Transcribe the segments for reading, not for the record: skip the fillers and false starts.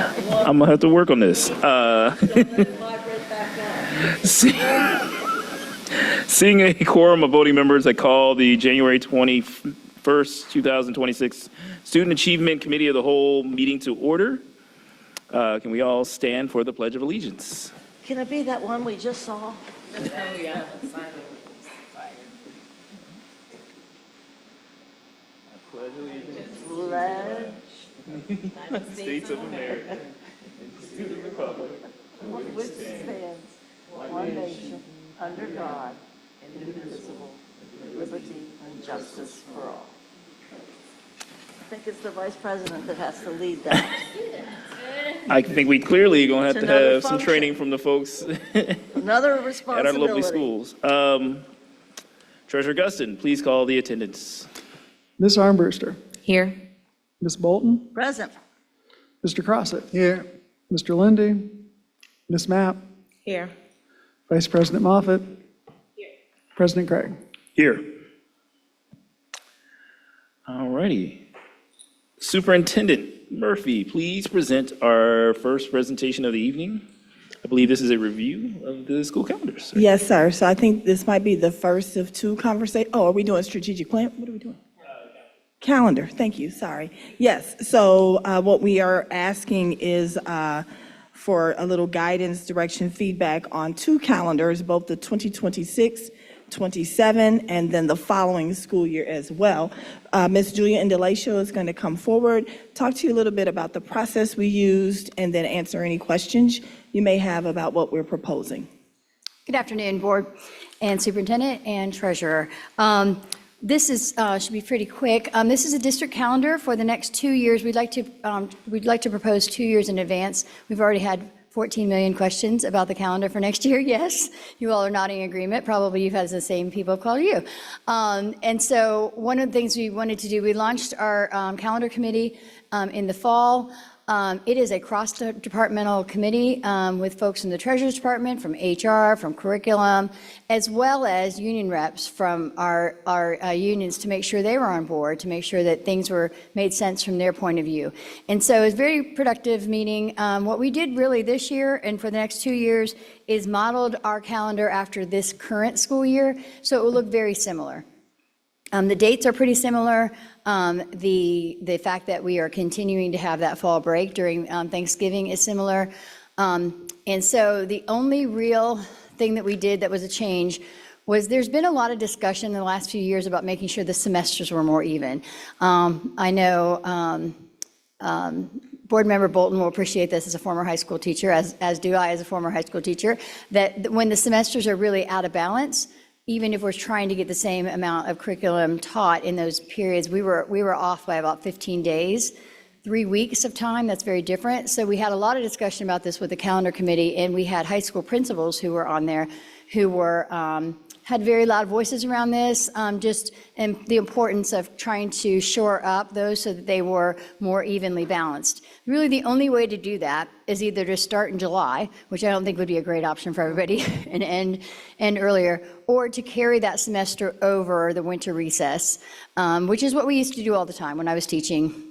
I'm gonna have to work on this. Seeing a quorum of voting members, I call the January 21st, 2026 Student Achievement Committee of the Whole meeting to order. Can we all stand for the Pledge of Allegiance? Can it be that one we just saw? Pledge States of America, to the republic, which stands one nation, under God, indivisible, with liberty and justice for all. I think it's the vice president that has to lead that. I think we clearly gonna have It's to another have some function. training from the folks Another at our responsibility. lovely schools. Treasurer Guston, please call the attendance. Ms. Armbruster, Here. Ms. Bolton, Present. Mr. Crossett. Here. Mr. Lindy, Ms. Mapp, Here. Vice President Moffett. Here. President Craig. Here. All righty. Superintendent Murphy, please present our first presentation of the evening. I believe this is a review of the school calendars. sir. Yes, sir. So I think this might be the first of two conversations. Oh, are we doing strategic plan? What are we doing? Calendar. Thank you. Sorry. Yes. So what we are asking is for a little guidance, direction, feedback on two calendars, both the 2026, 27, and then the following school year as well. Ms. Julia Indelacio is going to come forward, talk to you a little bit about the process we used, and then answer any questions you may have about what we're proposing. Good afternoon, Board and Superintendent and Treasurer. This is should be pretty quick. This is a district calendar for the next 2 years. We'd like to propose 2 years in advance. We've already had 14 million questions about the calendar for next year. Yes, you all are nodding agreement. Probably you've had the same people call you. And so one of the things we wanted to do, we launched our calendar committee in the fall. It is a cross-departmental committee with folks from the Treasurer's Department, from HR, from curriculum, as well as union reps from our unions to make sure they were on board, to make sure that things made sense from their point of view. And so it was a very productive meeting. What we did really this year and for the next 2 years is modeled our calendar after this current school year, so it will look very similar. The dates are pretty similar. The fact that we are continuing to have that fall break during Thanksgiving is similar. And so the only real thing that we did that was a change was there's been a lot of discussion in the last few years about making sure the semesters were more even. I know Board Member Bolton will appreciate this as a former high school teacher, as do I as a former high school teacher, that when the semesters are really out of balance, even if we're trying to get the same amount of curriculum taught in those periods, we were off by about 15 days, 3 weeks of time. That's very different. So we had a lot of discussion about this with the calendar committee, and we had high school principals who were on there who were had very loud voices around this, and the importance of trying to shore up those so that they were more evenly balanced. Really, the only way to do that is either to start in July, which I don't think would be a great option for everybody, and end earlier, or to carry that semester over the winter recess, which is what we used to do all the time when I was teaching.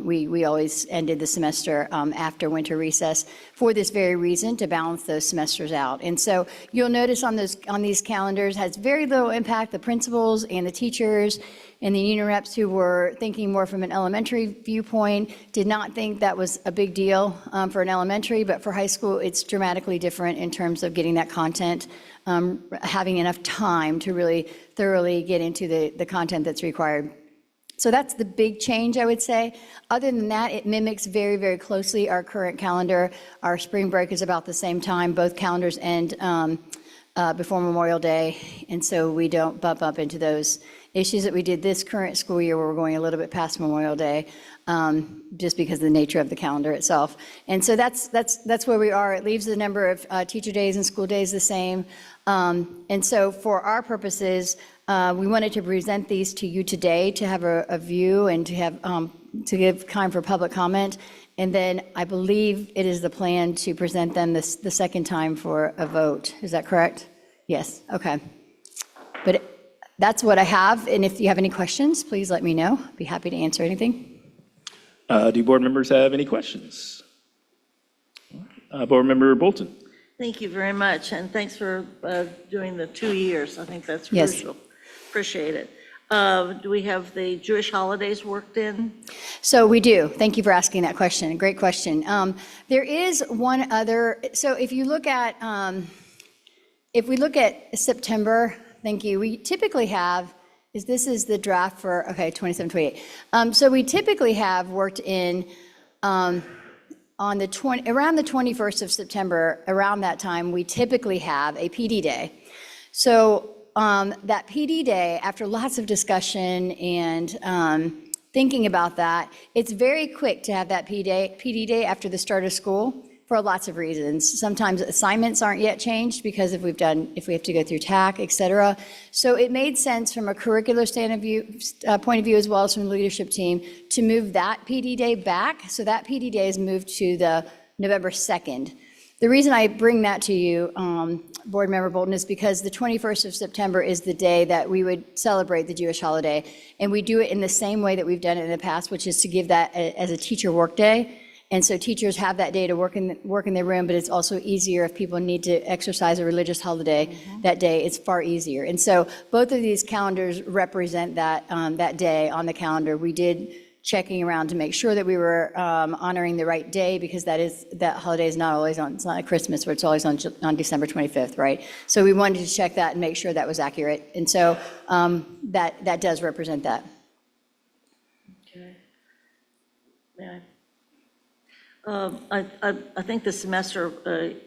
We always ended the semester after winter recess for this very reason, to balance those semesters out. And so you'll notice on these calendars has very little impact. The principals and the teachers and the union reps who were thinking more from an elementary viewpoint did not think that was a big deal for an elementary, but for high school, it's dramatically different in terms of getting that content, having enough time to really thoroughly get into the content that's required. So that's the big change, I would say. Other than that, it mimics very, very closely our current calendar. Our spring break is about the same time. Both calendars end before Memorial Day, and so we don't bump up into those issues that we did this current school year, where we're going a little bit past Memorial Day, just because of the nature of the calendar itself. And so that's where we are. It leaves the number of teacher days and school days the same. And so for our purposes, we wanted to present these to you today to have a view and to have to give time for public comment. And then I believe it is the plan to present them the second time for a vote. Is that correct? Yes. Okay. But that's what I have. And if you have any questions, please let me know. I'd be happy to answer anything. Do board members have any questions? Board Member Bolton. Thank you very much, and thanks for doing the 2 years. I think that's Yes. crucial. Appreciate it. Do we have the Jewish holidays worked in? So we do. Thank you for asking that question. Great question. There is one other, so if you look at, if we look at September, thank you, we typically have, this is the draft for, okay, 27, 28. So we typically have worked in, on the around the 21st of September, around that time, we typically have a PD day. So that PD day, after lots of discussion and thinking about that, it's very quick to have that PD day after the start of school for lots of reasons. Sometimes assignments aren't yet changed because if we have to go through TAC, et cetera. So it made sense from a curricular point of view as well as from the leadership team to move that PD day back. So that PD day is moved to the November 2nd. The reason I bring that to you, Board Member Bolton, is because the 21st of September is the day that we would celebrate the Jewish holiday. And we do it in the same way that we've done it in the past, which is to give that as a teacher work day. And so teachers have that day to work in their room, but it's also easier if people need to exercise a religious holiday that day, it's far easier. And so both of these calendars represent that, that day on the calendar. We did checking around to make sure that we were honoring the right day because that holiday is not always on, it's not like Christmas where it's always on December 25th, right? So we wanted to check that and make sure that was accurate. And so that does represent that. Okay. Yeah. I think the semester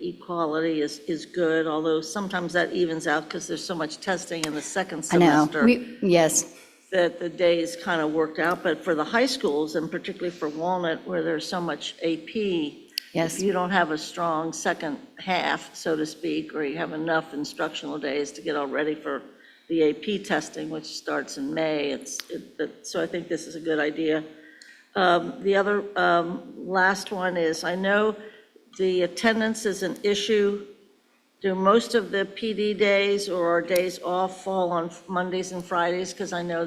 equality is good, although sometimes that evens out because there's so much testing in the second I know, semester yes. that the days kind of worked out. But for the high schools, and particularly for Walnut, where there's so much AP, Yes. if you don't have a strong second half, so to speak, or you have enough instructional days to get all ready for the AP testing, which starts in May, so I think this is a good idea. The other last one is, I know the attendance is an issue. Do most of the PD days or our days off fall on Mondays and Fridays? Because I know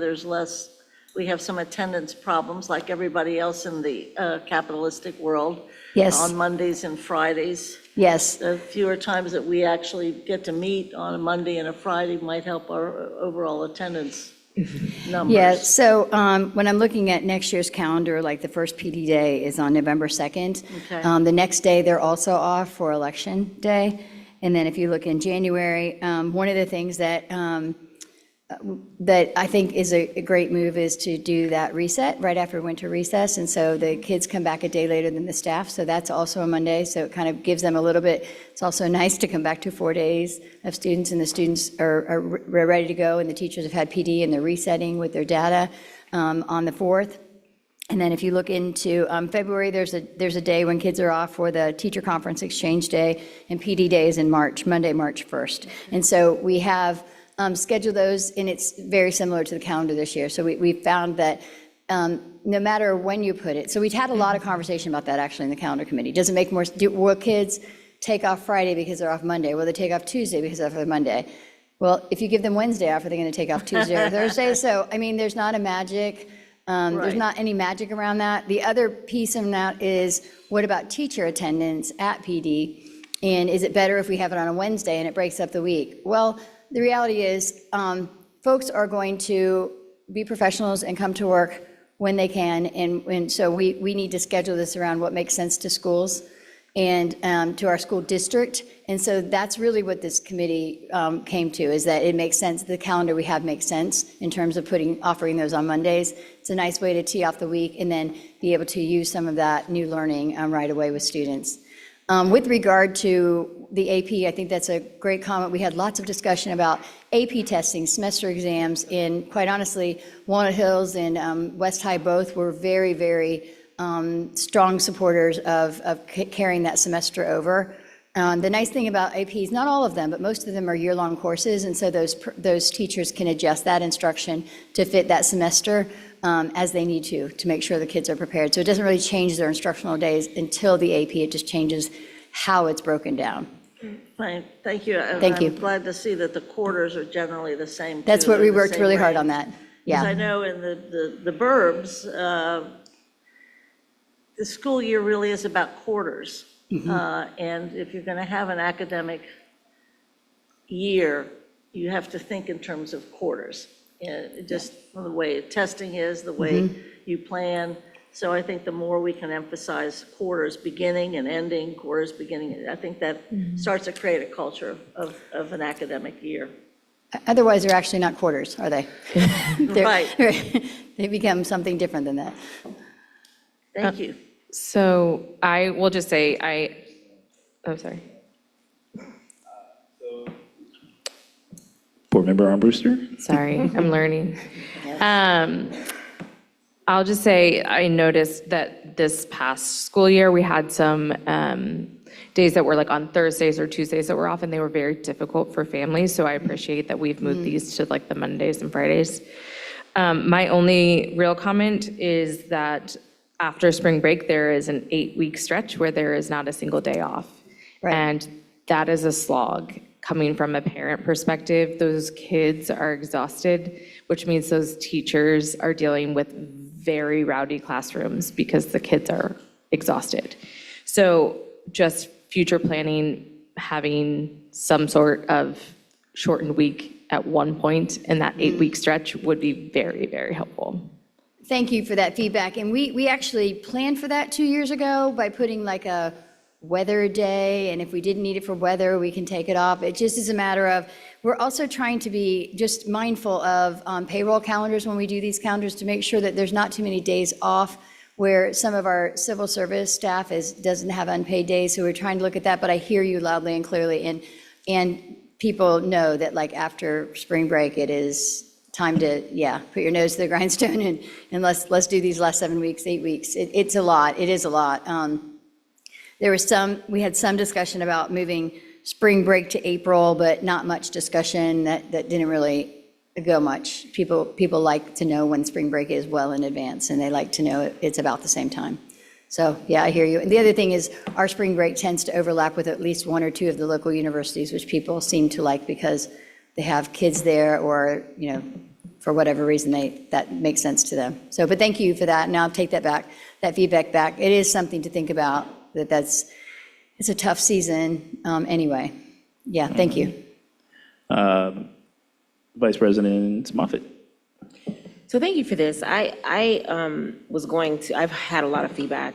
we have some attendance problems like everybody else in the capitalistic world. Yes. On Mondays and Fridays. Yes. The fewer times that we actually get to meet on a Monday and a Friday might help our overall attendance numbers. Yeah, so when I'm looking at next year's calendar, like the first PD day is on November 2nd. Okay. The next day, they're also off for Election Day. And then if you look in January, one of the things that I think is a great move is to do that reset right after winter recess. And so the kids come back a day later than the staff. So that's also a Monday. So it kind of gives them a little bit, it's also nice to come back to 4 days of students and the students are ready to go and the teachers have had PD and they're resetting with their data on the 4th. And then if you look into February, there's a day when kids are off for the teacher conference exchange day and PD day is in March, Monday, March 1st. And so we have schedule those, and it's very similar to the calendar this year. So we found that no matter when you put it, so we've had a lot of conversation about that actually in the calendar committee. Does it make more, will kids take off Friday because they're off Monday? Will they take off Tuesday because they're off Monday? Well, if you give them Wednesday off, are they going to take off Tuesday or Thursday? So, I mean, there's not a magic, there's not any magic around that. The other piece of that is, what about teacher attendance at PD? And is it better if we have it on a Wednesday and it breaks up the week? Well, the reality is, folks are going to be professionals and come to work when they can, and so we need to schedule this around what makes sense to schools and to our school district. And so that's really what this committee came to, is that it makes sense, the calendar we have makes sense in terms of offering those on Mondays. It's a nice way to tee off the week and then be able to use some of that new learning right away with students. With regard to the AP, I think that's a great comment. We had lots of discussion about AP testing, semester exams, and quite honestly, Walnut Hills and West High both were very, very strong supporters of carrying that semester over. The nice thing about APs, not all of them, but most of them are year-long courses, and so those teachers can adjust that instruction to fit that semester as they need to make sure the kids are prepared. So it doesn't really change their instructional days until the AP, it just changes how it's broken down. Fine, thank you. Thank you. I'm glad to see that the quarters are generally the same. That's too. what we They're the worked same really hard range. on that, Because I yeah. know in the burbs, the school year really is about quarters. And if you're going to have an academic year, you have to think in terms of quarters. And just the way testing is, the way you plan. So I think the more we can emphasize quarters beginning and ending, quarters beginning, I think that starts to create a culture of an academic year. Otherwise, they're actually not quarters, are they? They're- Right. They become something different than that. Thank you. So I will just say, oh, sorry. Board Member Armbruster? Sorry, I'm learning. I'll just say, I noticed that this past school year, we had some days that were like on Thursdays or Tuesdays that were off, and they were very difficult for families, so I appreciate that we've moved these to like the Mondays and Fridays. My only real comment is that after spring break, there is an 8-week stretch where there is not a single day off. Right. And that is a slog. Coming from a parent perspective, those kids are exhausted, which means those teachers are dealing with very rowdy classrooms because the kids are exhausted. So just future planning, having some sort of shortened week at one point in that 8-week stretch would be very, very helpful. Thank you for that feedback. And we actually planned for that 2 years ago by putting like a weather day, and if we didn't need it for weather, we can take it off. It just is a matter of, we're also trying to be just mindful of payroll calendars when we do these calendars to make sure that there's not too many days off where some of our civil service staff doesn't have unpaid days, so we're trying to look at that, but I hear you loudly and clearly, and people know that like after spring break, it is time to, put your nose to the grindstone and let's do these last 7 weeks, 8 weeks. It's a lot, it is a lot. We had some discussion about moving spring break to April, but not much discussion. That didn't really go much. People like to know when spring break is well in advance, and they like to know it's about the same time. So, yeah, I hear you. And the other thing is our spring break tends to overlap with at least 1 or 2 of the local universities, which people seem to like because they have kids there or, for whatever reason, that makes sense to them. So, but thank you for that. Now I'll take that feedback back. It is something to think about. It's a tough season anyway. Yeah, thank you. Vice President Moffitt. So thank you for this. I've had a lot of feedback,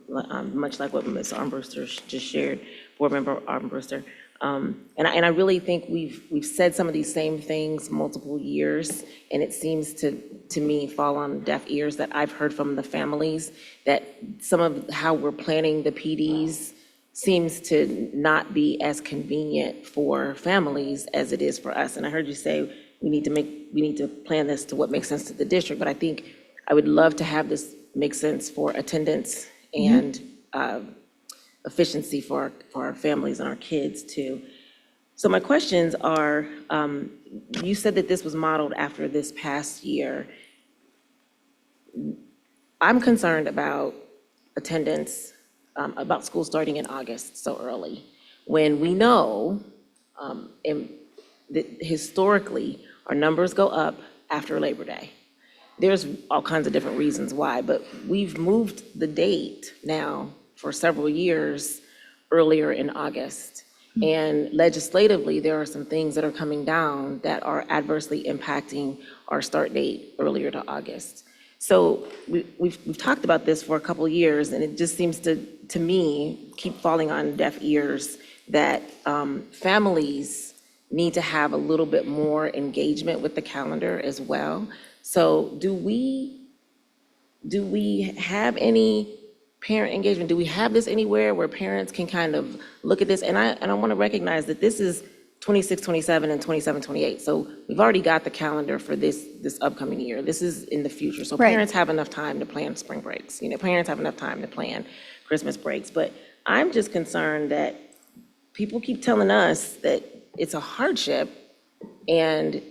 much like what Ms. Armbruster just shared, Board Member Armbruster. And I really think we've said some of these same things multiple years, and it seems to me fall on deaf ears that I've heard from the families that some of how we're planning the PDs seems to not be as convenient for families as it is for us. And I heard you say we need to plan this to what makes sense to the district, but I think I would love to have this make sense for attendance and efficiency for our families and our kids too. So my questions are, you said that this was modeled after this past year. I'm concerned about attendance, about school starting in August so early, when we know that historically our numbers go up after Labor Day. There's all kinds of different reasons why, but we've moved the date now for several years earlier in August. And legislatively, there are some things that are coming down that are adversely impacting our start date earlier to August. So we've talked about this for a couple of years, and it just seems to me keep falling on deaf ears that families need to have a little bit more engagement with the calendar as well. So do we have any parent engagement? Do we have this anywhere where parents can kind of look at this? And I want to recognize that this is 26, 27, and 27, 28. So we've already got the calendar for this upcoming year. This is in the future. So Right. parents have enough time to plan spring breaks. Parents have enough time to plan Christmas breaks. But I'm just concerned that people keep telling us that it's a hardship and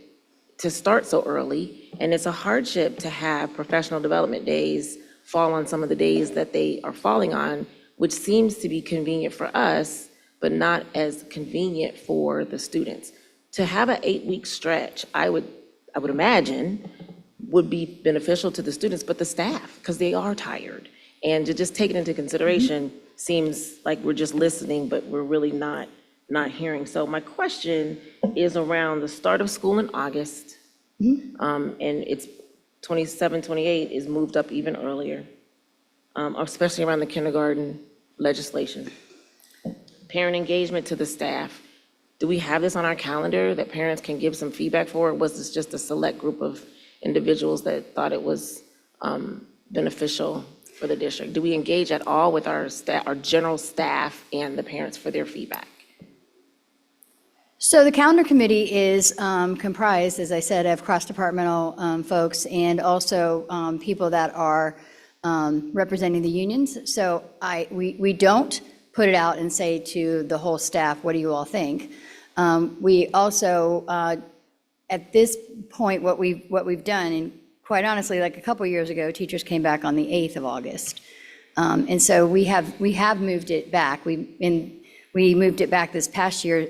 to start so early, and it's a hardship to have professional development days fall on some of the days that they are falling on, which seems to be convenient for us, but not as convenient for the students. To have an 8-week stretch, I would imagine, would be beneficial to the students, but the staff, because they are tired. And to just take it into consideration seems like we're just listening, but we're really not hearing. So my question is around the start of school in August. And it's 27, 28 is moved up even earlier, especially around the kindergarten legislation. Parent engagement to the staff. Do we have this on our calendar that parents can give some feedback for? Or was this just a select group of individuals that thought it was beneficial for the district? Do we engage at all with our staff, our general staff and the parents for their feedback? So the calendar committee is comprised, as I said, of cross-departmental folks and also people that are representing the unions. So we don't put it out and say to the whole staff, what do you all think? We also, at this point, what we've done, and quite honestly, like a couple years ago, teachers came back on the 8th of August. And so we have moved it back. We moved it back this past year.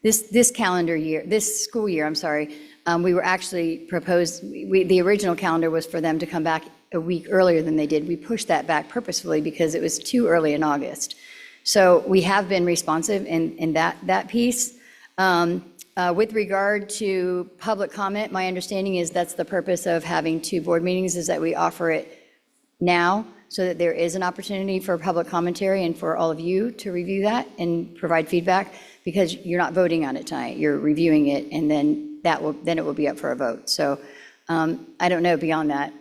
This calendar year, this school year, I'm sorry, we were actually proposed, the original calendar was for them to come back a week earlier than they did. We pushed that back purposefully because it was too early in August. So we have been responsive in that piece. With regard to public comment, my understanding is that's the purpose of having 2 board meetings, is that we offer it now so that there is an opportunity for public commentary and for all of you to review that and provide feedback, because you're not voting on it tonight, you're reviewing it, and then it will be up for a vote. So I don't know beyond that.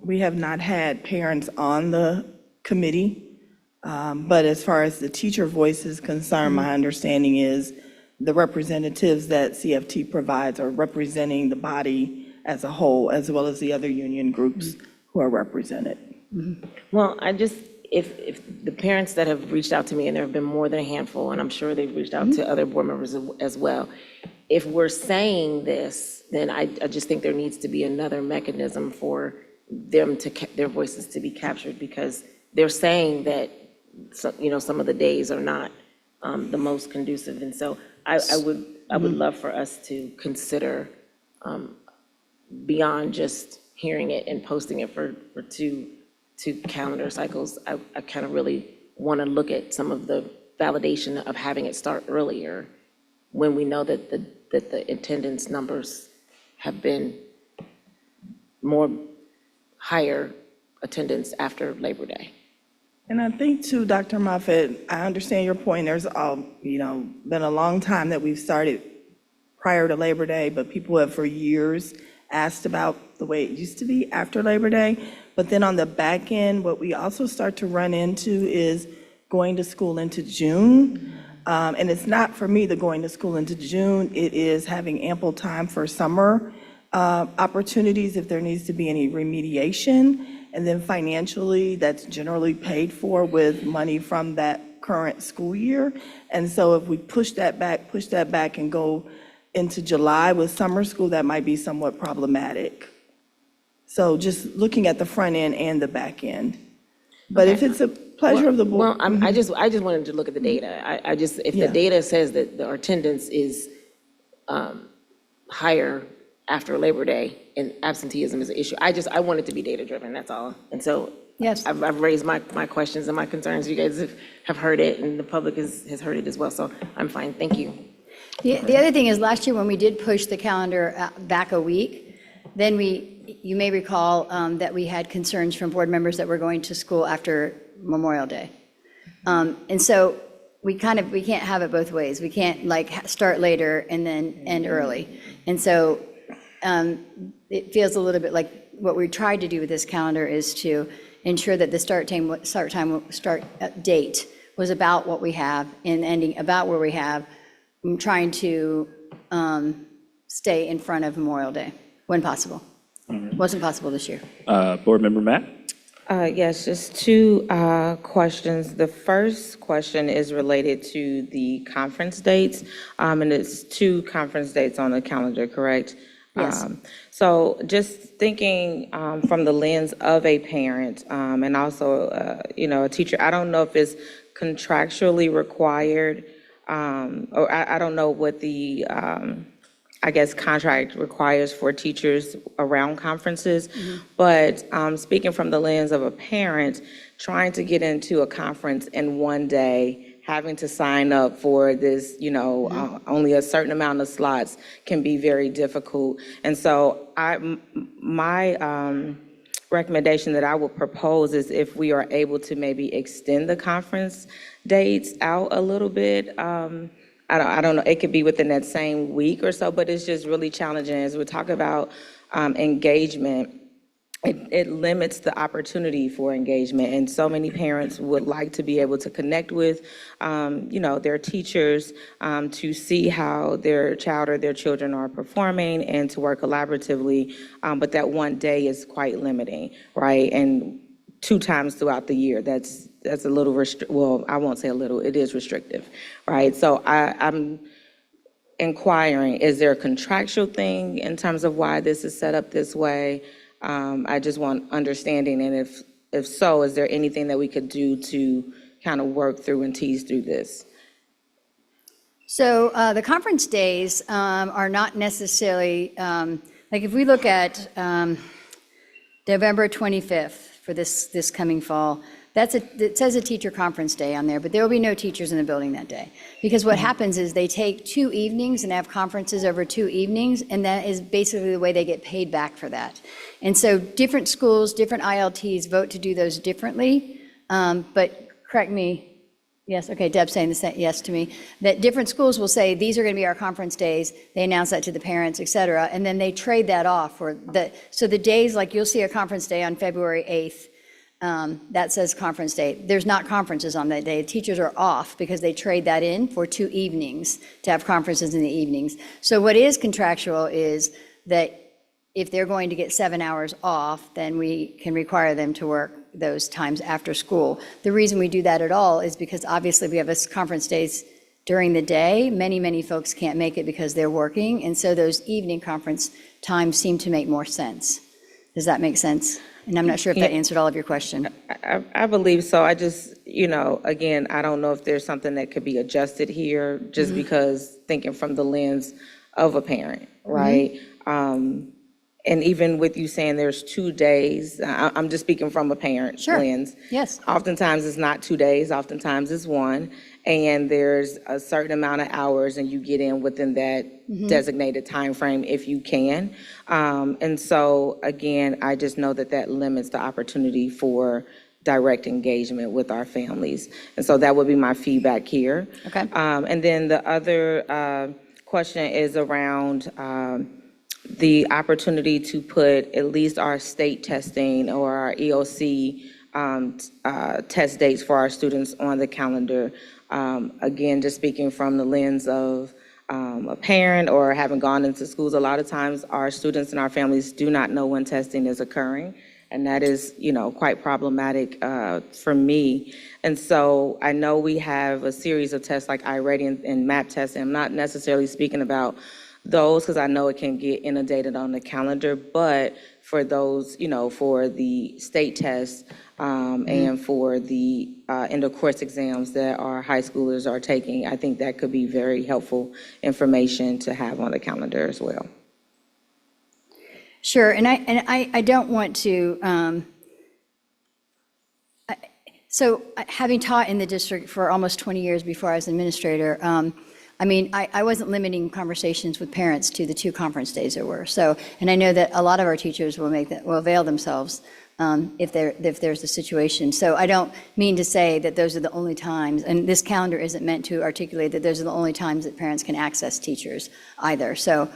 We have not had parents on the committee, but as far as the teacher voice is concerned, my understanding is the representatives that CFT provides are representing the body as a whole, as well as the other union groups who are represented. Well, if the parents that have reached out to me, and there have been more than a handful, and I'm sure they've reached out to other board members as well, if we're saying this, then I just think there needs to be another mechanism for them their voices to be captured, because they're saying that some of the days are not the most conducive, and so I would love for us to consider beyond just hearing it and posting it for two calendar cycles. I kind of really want to look at some of the validation of having it start earlier when we know that the attendance numbers have been more higher attendance after Labor Day. And I think too, Dr. Moffitt, I understand your point. There's been a long time that we've started prior to Labor Day, but people have for years asked about the way it used to be after Labor Day. But then on the back end, what we also start to run into is going to school into June. And it's not for me the going to school into June, it is having ample time for summer opportunities if there needs to be any remediation. And then financially, that's generally paid for with money from that current school year. And so if we push that back and go into July with summer school, that might be somewhat problematic. So just looking at the front end and the back end. But if it's a pleasure of the board. Well, I just wanted to look at the data. If the data says that our attendance is higher after Labor Day and absenteeism is an issue, I want it to be data-driven, that's all. And so Yes. I've raised my questions and my concerns. You guys have heard it, and the public has heard it as well, so I'm fine. Thank you. The other thing is, last year when we did push the calendar back a week, then you may recall that we had concerns from board members that were going to school after Memorial Day. And so we can't have it both ways. We can't start later and then end early. And so it feels a little bit like what we tried to do with this calendar is to ensure that the start date was about what we have and ending about where we have. I'm trying to stay in front of Memorial Day when possible. Wasn't possible this year. Board Member Matt? Yes, just 2 questions. The first question is related to the conference dates, and it's 2 conference dates on the calendar, correct? Yes. So just thinking from the lens of a parent and also, a teacher, I don't know if it's contractually required, or I don't know what the I guess, contract requires for teachers around conferences. But speaking from the lens of a parent, trying to get into a conference in one day, having to sign up for this, only a certain amount of slots can be very difficult. And so my recommendation that I would propose is if we are able to maybe extend the conference dates out a little bit. I don't know, it could be within that same week or so, but it's just really challenging. As we talk about engagement, it limits the opportunity for engagement. And so many parents would like to be able to connect with, their teachers, to see how their child or their children are performing and to work collaboratively. But that one day is quite limiting, right? And 2 times throughout the year, that's a little well, I won't say a little, it is restrictive, right? So I'm inquiring, is there a contractual thing in terms of why this is set up this way? I just want understanding, and if so, is there anything that we could do to kind of work through and tease through this? So the conference days are not necessarily, like if we look at November 25th for this coming fall, it says a teacher conference day on there, but there will be no teachers in the building that day. Because what happens is they take 2 evenings and have conferences over 2 evenings, and that is basically the way they get paid back for that. And so different schools, different ILTs vote to do those differently, but correct me. Yes, okay, Deb's saying the same, yes to me, that different schools will say, these are going to be our conference days. They announce that to the parents, et cetera, and then they trade that off. So the days, like you'll see a conference day on February 8th, that says conference day. There's not conferences on that day. Teachers are off because they trade that in for 2 evenings to have conferences in the evenings. So what is contractual is that if they're going to get 7 hours off, then we can require them to work those times after school. The reason we do that at all is because obviously we have conference days during the day. Many folks can't make it because they're working, and so those evening conference times seem to make more sense. Does that make sense? And I'm not sure if that answered all of your question. I believe so. I just, again, I don't know if there's something that could be adjusted here, just because thinking from the lens of a parent, right? And even with you saying there's 2 days, I'm just speaking from a parent lens. Yes. Oftentimes it's not 2 days, oftentimes it's 1, and there's a certain amount of hours and you get in within that designated time frame if you can. And so, again, I just know that limits the opportunity for direct engagement with our families. And so that would be my feedback here. Okay. And then the other question is around the opportunity to put at least our state testing or our EOC test dates for our students on the calendar. Again, just speaking from the lens of a parent or having gone into schools, a lot of times our students and our families do not know when testing is occurring. And that is, quite problematic for me. And so I know we have a series of tests like iReady and MAP testing. I'm not necessarily speaking about those because I know it can get inundated on the calendar, but for those, for the state tests and for the end of course exams that our high schoolers are taking, I think that could be very helpful information to have on the calendar as well. Sure, and I don't want to, so having taught in the district for almost 20 years before I was administrator, I wasn't limiting conversations with parents to the 2 conference days there were. So, and I know that a lot of our teachers will avail themselves if there's a situation. So I don't mean to say that those are the only times, and this calendar isn't meant to articulate that those are the only times that parents can access teachers either. So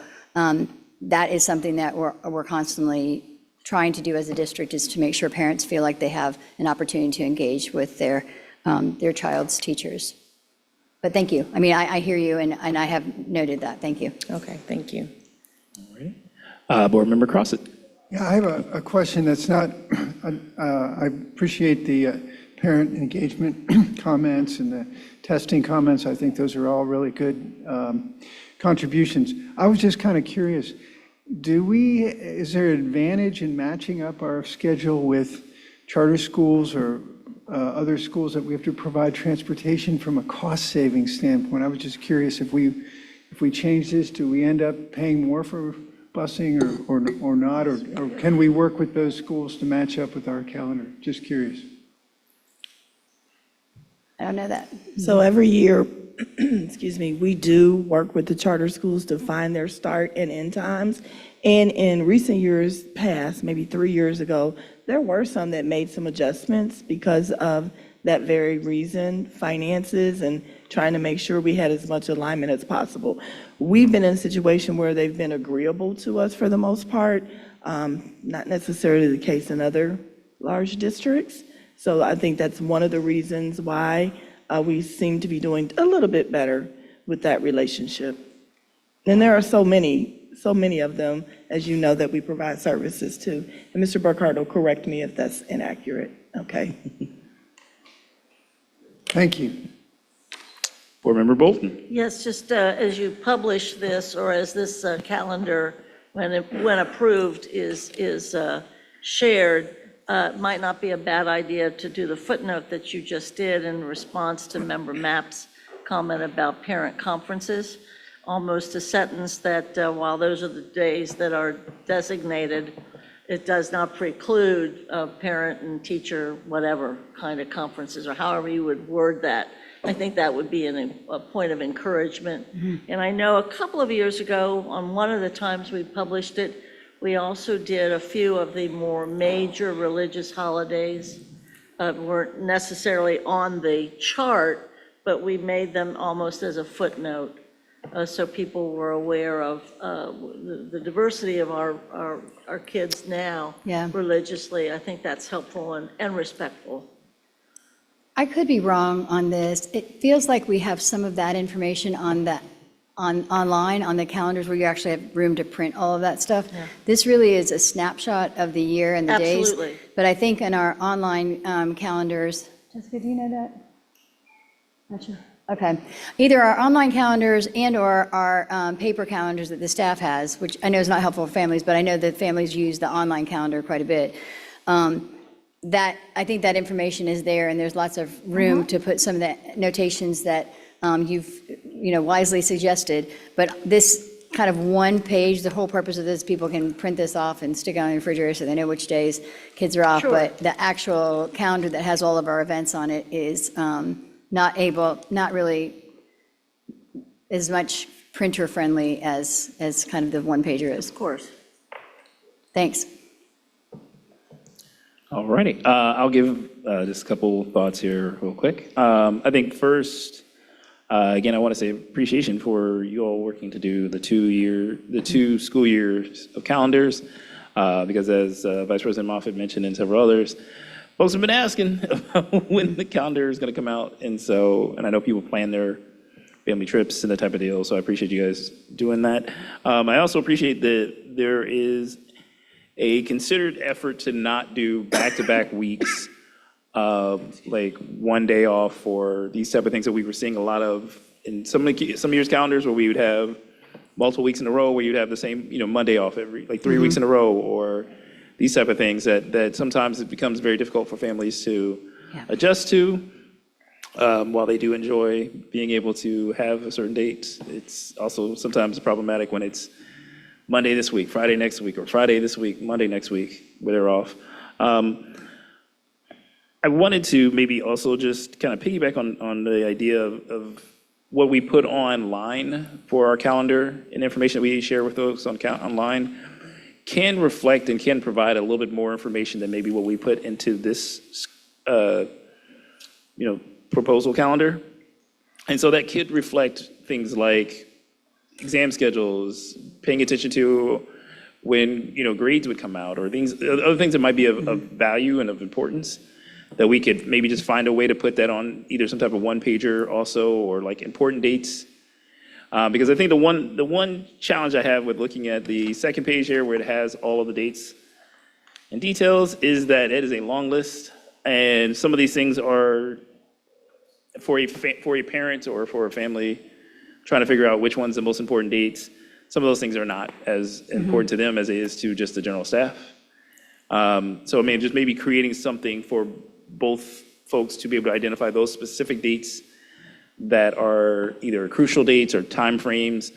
that is something that we're constantly trying to do as a district, is to make sure parents feel like they have an opportunity to engage with their child's teachers. But thank you. I hear you, and I have noted that. Thank you. Okay, thank you. Board Member Crossett. Yeah, I have a question that's not, I appreciate the parent engagement comments and the testing comments. I think those are all really good contributions. I was just kind of curious, is there an advantage in matching up our schedule with charter schools or other schools that we have to provide transportation from a cost-saving standpoint? I was just curious if we if we change this, do we end up paying more for busing or not? Or can we work with those schools to match up with our calendar? Just curious. I don't know that. So every year, excuse me, we do work with the charter schools to find their start and end times. And in recent years past, maybe 3 years ago, there were some that made some adjustments because of that very reason, finances, and trying to make sure we had as much alignment as possible. We've been in a situation where they've been agreeable to us for the most part, not necessarily the case in other large districts. So I think that's one of the reasons why we seem to be doing a little bit better with that relationship. And there are so many of them, as you know, that we provide services to. And Mr. Burkhardt will correct me if that's inaccurate, okay? Thank you. Board Member Bolton. Yes, just as you publish this, or as this calendar, when approved, is shared, it might not be a bad idea to do the footnote that you just did in response to Member Mapp's comment about parent conferences. Almost a sentence that while those are the days that are designated, it does not preclude parent and teacher, whatever kind of conferences, or however you would word that. I think that would be a point of encouragement. And I know a couple of years ago, on one of the times we published it, we also did a few of the more major religious holidays. Weren't necessarily on the chart, but we made them almost as a footnote. So people were aware of the diversity of our kids now religiously. I think that's helpful and respectful. I could be wrong on this. It feels like we have some of that information online on the calendars where you actually have room to print all of that stuff. Yeah. This really is a snapshot of the year and the days. Absolutely. But I think in our online calendars, Jessica, do you know that? Not sure. Okay. Either our online calendars and/or our paper calendars that the staff has, which I know is not helpful for families, but I know that families use the online calendar quite a bit. That I think that information is there, and there's lots of room to put some of the notations that you've wisely suggested. But this kind of one page, the whole purpose of this, people can print this off and stick it on the refrigerator so they know which days kids are off. Sure. But the actual calendar that has all of our events on it is not really as much printer friendly as kind of the one pager is. Of course. Thanks. All righty. I'll give just a couple thoughts here real quick. I think first, again, I want to say appreciation for you all working to do the 2 school years of calendars, because as Vice President Moffitt mentioned and several others, folks have been asking about when the calendar is going to come out. And I know people plan their family trips and that type of deal, so I appreciate you guys doing that. I also appreciate that there is a considered effort to not do back-to-back weeks of like one day off or these type of things that we were seeing a lot of in some years' calendars, where we would have multiple weeks in a row where you'd have the same, Monday off every, like 3 weeks in a row, or these type of things that sometimes it becomes very difficult for families to adjust to. While they do enjoy being able to have a certain date, it's also sometimes problematic when it's Monday this week, Friday next week, or Friday this week, Monday next week, where they're off. I wanted to maybe also just kind of piggyback on the idea of what we put online for our calendar and information that we share with folks online can reflect and can provide a little bit more information than maybe what we put into this, proposal calendar. And so that could reflect things like exam schedules, paying attention to when, grades would come out, or other things that might be of value and of importance, that we could maybe just find a way to put that on either some type of one pager also, or like important dates. Because I think the one challenge I have with looking at the second page here, where it has all of the dates and details, is that it is a long list, and some of these things are for a parent or for a family trying to figure out which one's the most important dates. Some of those things are not as important to them as it is to just the general staff. So just maybe creating something for both folks to be able to identify those specific dates that are either crucial dates or timeframes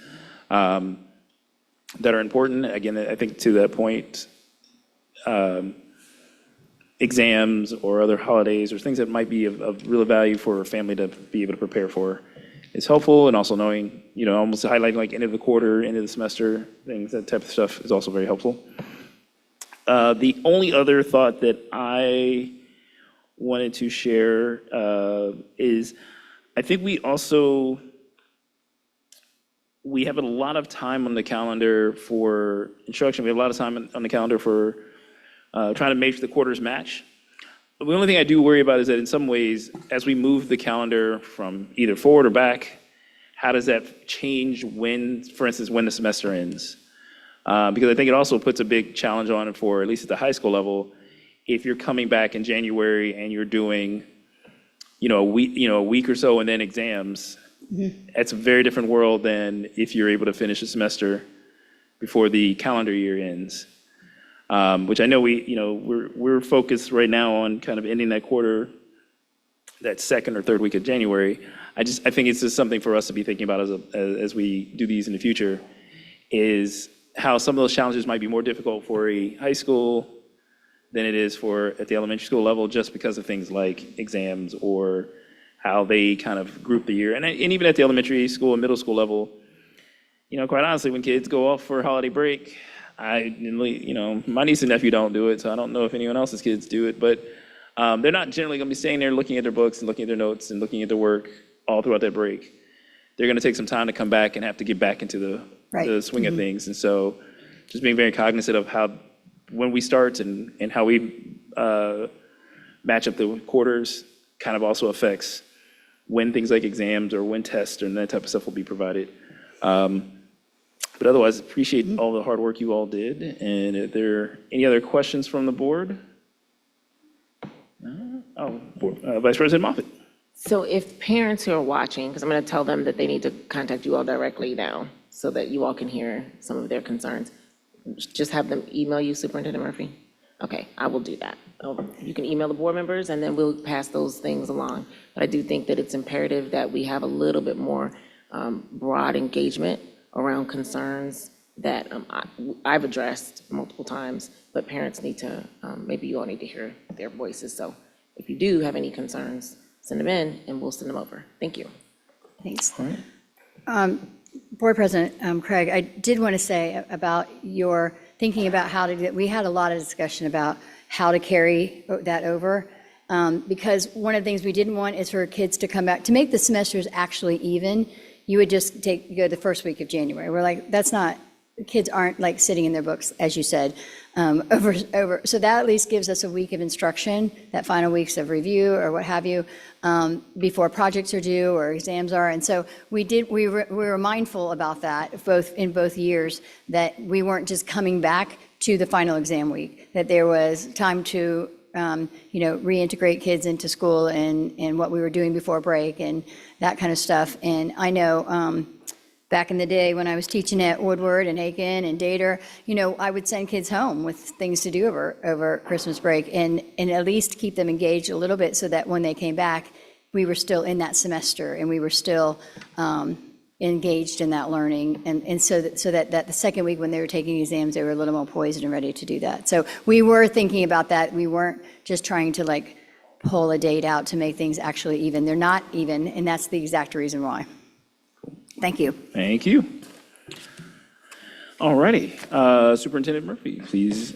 that are important. Again, I think to that point, exams or other holidays or things that might be of real value for a family to be able to prepare for is helpful. And also knowing, almost highlighting like end of the quarter, end of the semester, things, that type of stuff is also very helpful. The only other thought that I wanted to share is I think we have a lot of time on the calendar for instruction. We have a lot of time on the calendar for trying to make the quarters match. The only thing I do worry about is that in some ways, as we move the calendar from either forward or back, how does that change when, for instance, when the semester ends? Because I think it also puts a big challenge on it for, at least at the high school level, if you're coming back in January and you're doing, a week or so and then exams. It's a very different world than if you're able to finish a semester before the calendar year ends. Which I know we're focused right now on kind of ending that quarter, that second or third week of January. I think it's just something for us to be thinking about as we do these in the future, is how some of those challenges might be more difficult for a high school than it is at the elementary school level, just because of things like exams or how they kind of group the year. And even at the elementary school and middle school level, quite honestly, when kids go off for holiday break, my niece and nephew don't do it, so I don't know if anyone else's kids do it, but they're not generally going to be staying there looking at their books and looking at their notes and looking at their work all throughout that break. They're going to take some time to come back and have to get back into the swing of things. And so just being very cognizant of how, when we start and how we match up the quarters kind of also affects when things like exams or when tests and that type of stuff will be provided. But otherwise, appreciate all the hard work you all did. And if there are any other questions from the board? Vice President Moffitt. So if parents who are watching, because I'm going to tell them that they need to contact you all directly now so that you all can hear some of their concerns, just have them email you, Superintendent Murphy? Okay, I will do that. You can email the board members and then we'll pass those things along. But I do think that it's imperative that we have a little bit more broad engagement around concerns that I've addressed multiple times, but parents need to, maybe you all need to hear their voices. So if you do have any concerns, send them in and we'll send them over. Thank you. Thanks. Board President Craig, I did want to say about your thinking about how to do it. We had a lot of discussion about how to carry that over, because one of the things we didn't want is for kids to come back, to make the semesters actually even. You would just go the first week of January. We're like, that's not, kids aren't like sitting in their books, as you said, over. So that at least gives us a week of instruction, that final weeks of review or what have you, before projects are due or exams are. And so we were mindful about that in both years, that we weren't just coming back to the final exam week, that there was time to reintegrate kids into school and what we were doing before break and that kind of stuff. And I know back in the day when I was teaching at Woodward and Aiken and Dater, I would send kids home with things to do over Christmas break and at least keep them engaged a little bit so that when they came back, we were still in that semester and we were still engaged in that learning. And so that the second week when they were taking exams, they were a little more poised and ready to do that. So we were thinking about that. We weren't just trying to pull a date out to make things actually even. They're not even, and that's the exact reason why. Thank you. Thank you. All righty. Superintendent Murphy, please.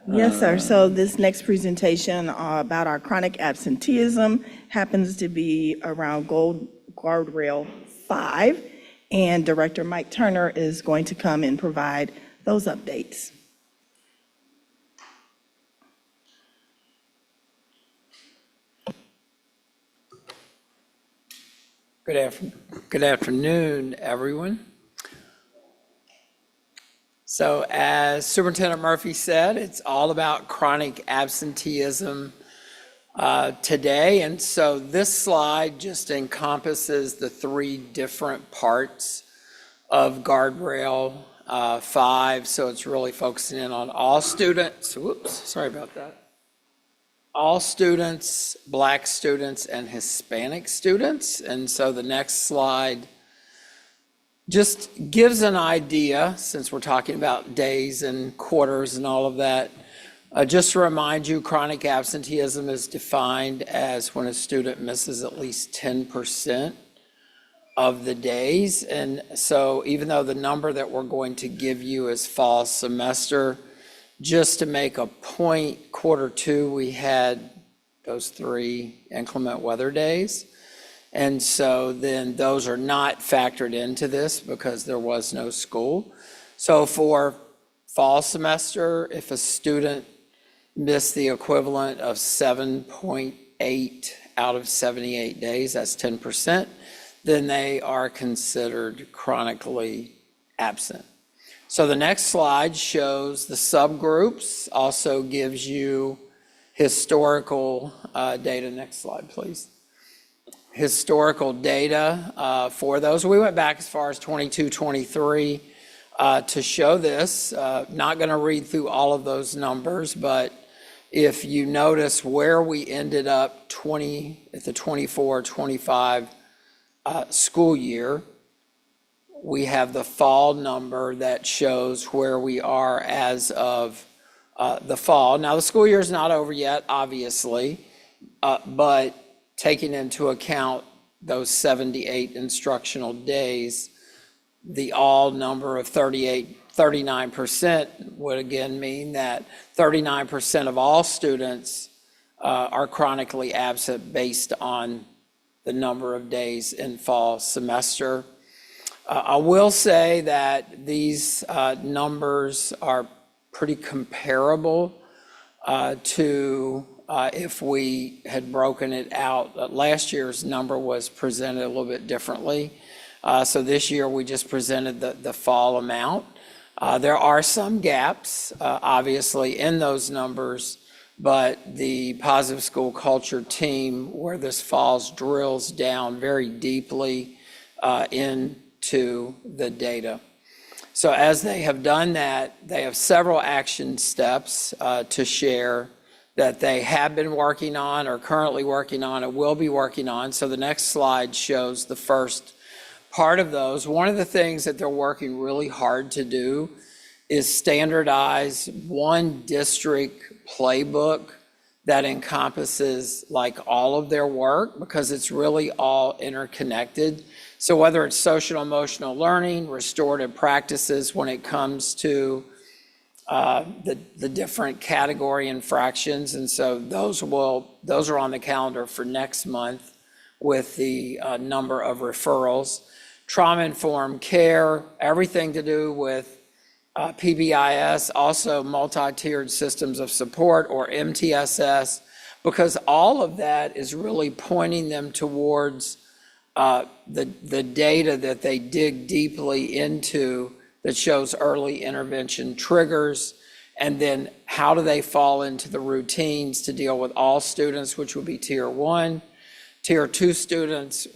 Yes, sir. So this next presentation about our chronic absenteeism happens to be around Guardrail 5, and Director Mike Turner is going to come and provide those updates. Good afternoon, everyone. So as Superintendent Murphy said, it's all about chronic absenteeism today. And so this slide just encompasses the three different parts of Guardrail 5. So it's really focusing in on all students. Whoops, sorry about that. all students, Black students, and Hispanic students. And so the next slide just gives an idea, since we're talking about days and quarters and all of that. Just to remind you, chronic absenteeism is defined as when a student misses at least 10% of the days. And so even though the number that we're going to give you is fall semester, just to make a point, quarter two, we had those 3 inclement weather days. And so then those are not factored into this because there was no school. So for fall semester, if a student missed the equivalent of 7.8 out of 78 days, that's 10%, then they are considered chronically absent. So the next slide shows the subgroups, also gives you historical data. Next slide, please. Historical data for those. We went back as far as 22, 23 to show this. Not going to read through all of those numbers, but if you notice where we ended up at the 24, 25 school year, we have the fall number that shows where we are as of the fall. Now, the school year is not over yet, obviously, but taking into account those 78 instructional days, the all number of 39% would again mean that 39% of all students are chronically absent based on the number of days in fall semester. I will say that these numbers are pretty comparable to if we had broken it out. Last year's number was presented a little bit differently. So this year we just presented the fall amount. There are some gaps, obviously, in those numbers, but the Positive School Culture team, where this falls, drills down very deeply into the data. So as they have done that, they have several action steps to share that they have been working on, are currently working on, and will be working on. So the next slide shows the first part of those. One of the things that they're working really hard to do is standardize one district playbook that encompasses like all of their work, because it's really all interconnected. So whether it's social emotional learning, restorative practices when it comes to the different category infractions, and so those are on the calendar for next month with the number of referrals. Trauma-informed care, everything to do with PBIS, also multi-tiered systems of support, or MTSS, because all of that is really pointing them towards the data that they dig deeply into that shows early intervention triggers, and then how do they fall into the routines to deal with all students, which would be Tier 1, Tier 2 students,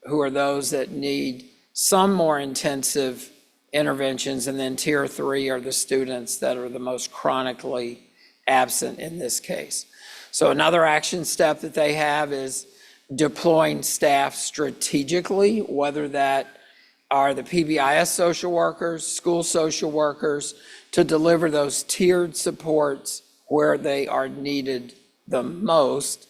who are those that need some more intensive interventions, and then Tier 3 are the students that are the most chronically absent in this case. So another action step that they have is deploying staff strategically, whether that are the PBIS social workers, school social workers, to deliver those tiered supports where they are needed the most.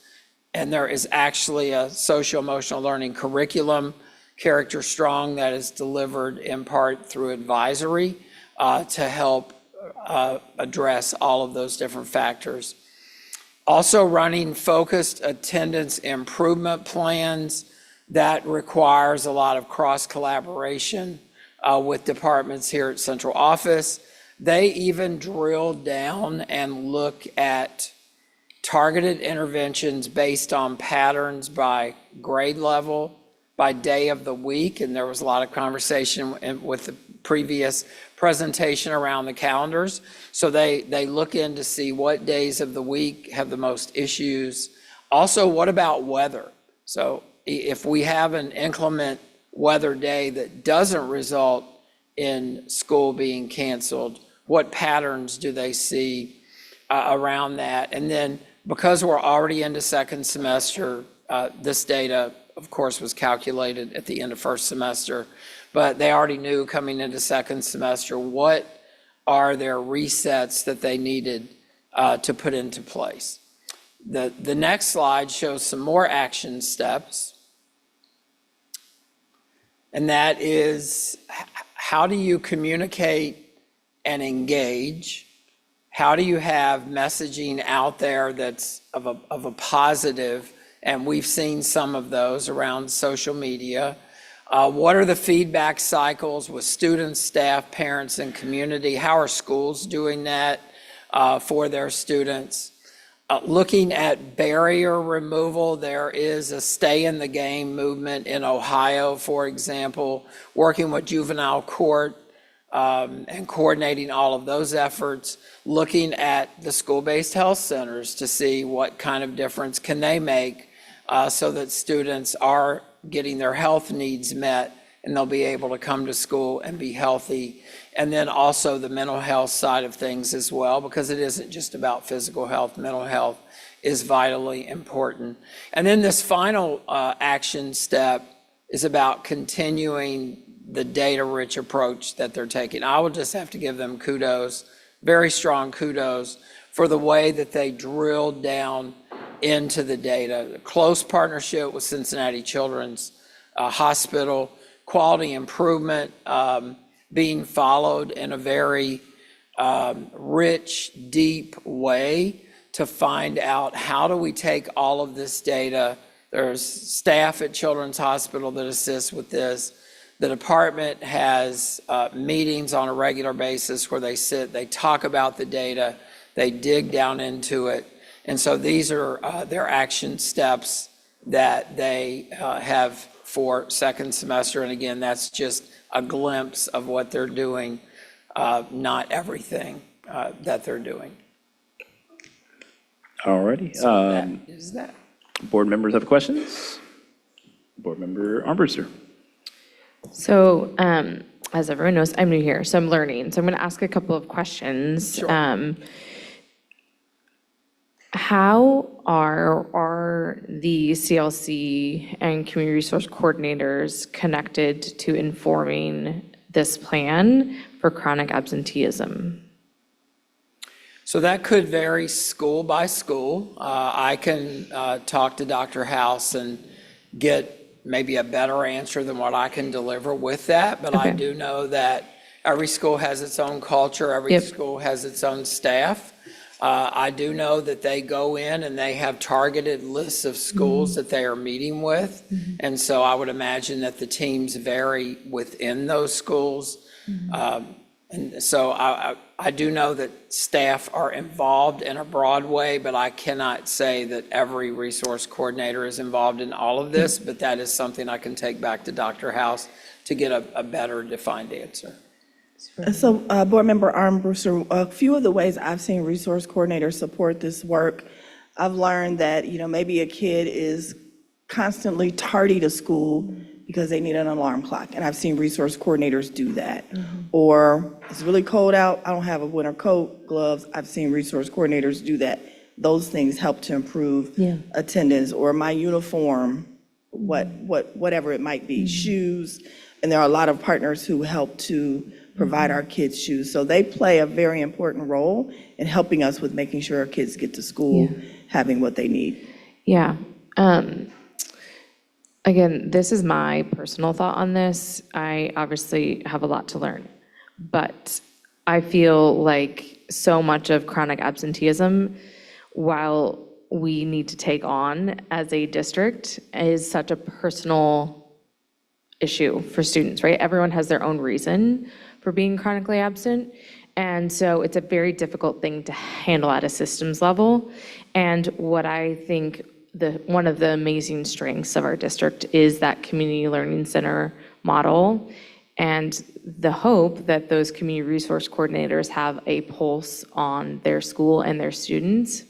And there is actually a social emotional learning curriculum, Character Strong, that is delivered in part through advisory to help address all of those different factors. Also running focused attendance improvement plans that requires a lot of cross collaboration with departments here at central office. They even drill down and look at targeted interventions based on patterns by grade level, by day of the week, and there was a lot of conversation with the previous presentation around the calendars. So they look in to see what days of the week have the most issues. Also, what about weather? So if we have an inclement weather day that doesn't result in school being canceled, what patterns do they see around that? And then Because we're already into second semester, this data, of course, was calculated at the end of first semester, but they already knew coming into second semester what are their resets that they needed to put into place. The next slide shows some more action steps. And that is, how do you communicate and engage? How do you have messaging out there that's of a positive? And we've seen some of those around social media. What are the feedback cycles with students, staff, parents, and community? How are schools doing that for their students? Looking at barrier removal, there is a stay in the game movement in Ohio, for example, working with juvenile court and coordinating all of those efforts, looking at the school-based health centers to see what kind of difference can they make so that students are getting their health needs met and they'll be able to come to school and be healthy. And then also the mental health side of things as well, because it isn't just about physical health. Mental health is vitally important. And then this final action step is about continuing the data-rich approach that they're taking. I will just have to give them kudos, very strong kudos, for the way that they drilled down into the data. Close partnership with Cincinnati Children's Hospital, quality improvement being followed in a very rich, deep way to find out how do we take all of this data. There's staff at Children's Hospital that assists with this. The department has meetings on a regular basis where they sit, they talk about the data, they dig down into it. And so these are their action steps that they have for second semester. And again, that's just a glimpse of what they're doing, not everything that they're doing. All righty. Is that? Board members have questions? Board member Armbruster. So, as everyone knows, I'm new here, so I'm learning. So I'm going to ask a couple of questions. Sure. How are the CLC and community resource coordinators connected to informing this plan for chronic absenteeism? So that could vary school by school. I can talk to Dr. House and get maybe a better answer than what I can deliver with that, but I Okay. do know that every school has its own culture, every Yep. school has its own staff. I do know that they go in and they have targeted lists of schools that they are meeting with. And so I would imagine that the teams vary within those schools. And so I do know that staff are involved in a broad way, but I cannot say that every resource coordinator is involved in all of this, but that is something I can take back to Dr. House to get a better defined answer. So, Board Member Armbruster, a few of the ways I've seen resource coordinators support this work, I've learned that, maybe a kid is constantly tardy to school because they need an alarm clock, and I've seen resource coordinators do that. Or it's really cold out, I don't have a winter coat, gloves, I've seen resource coordinators do that. Those things help to improve attendance, or my uniform, whatever it might be, shoes. And there are a lot of partners who help to provide our kids shoes. So they play a very important role in helping us with making sure our kids get to school having what they need. Yeah. Again, this is my personal thought on this. I obviously have a lot to learn, but I feel like so much of chronic absenteeism, while we need to take on as a district, is such a personal issue for students, right? Everyone has their own reason for being chronically absent. And so it's a very difficult thing to handle at a systems level. And what I think one of the amazing strengths of our district is that community learning center model, and the hope that those community resource coordinators have a pulse on their school and their students,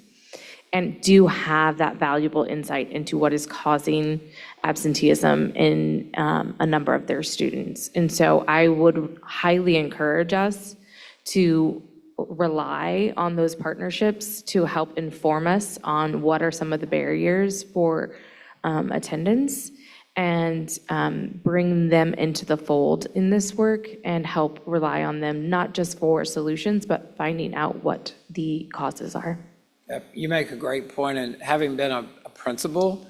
and do have that valuable insight into what is causing absenteeism in a number of their students. And so I would highly encourage us to rely on those partnerships to help inform us on what are some of the barriers for attendance, and bring them into the fold in this work and help rely on them, not just for solutions, but finding out what the causes are. Yep, you make a great point, and having been a principal,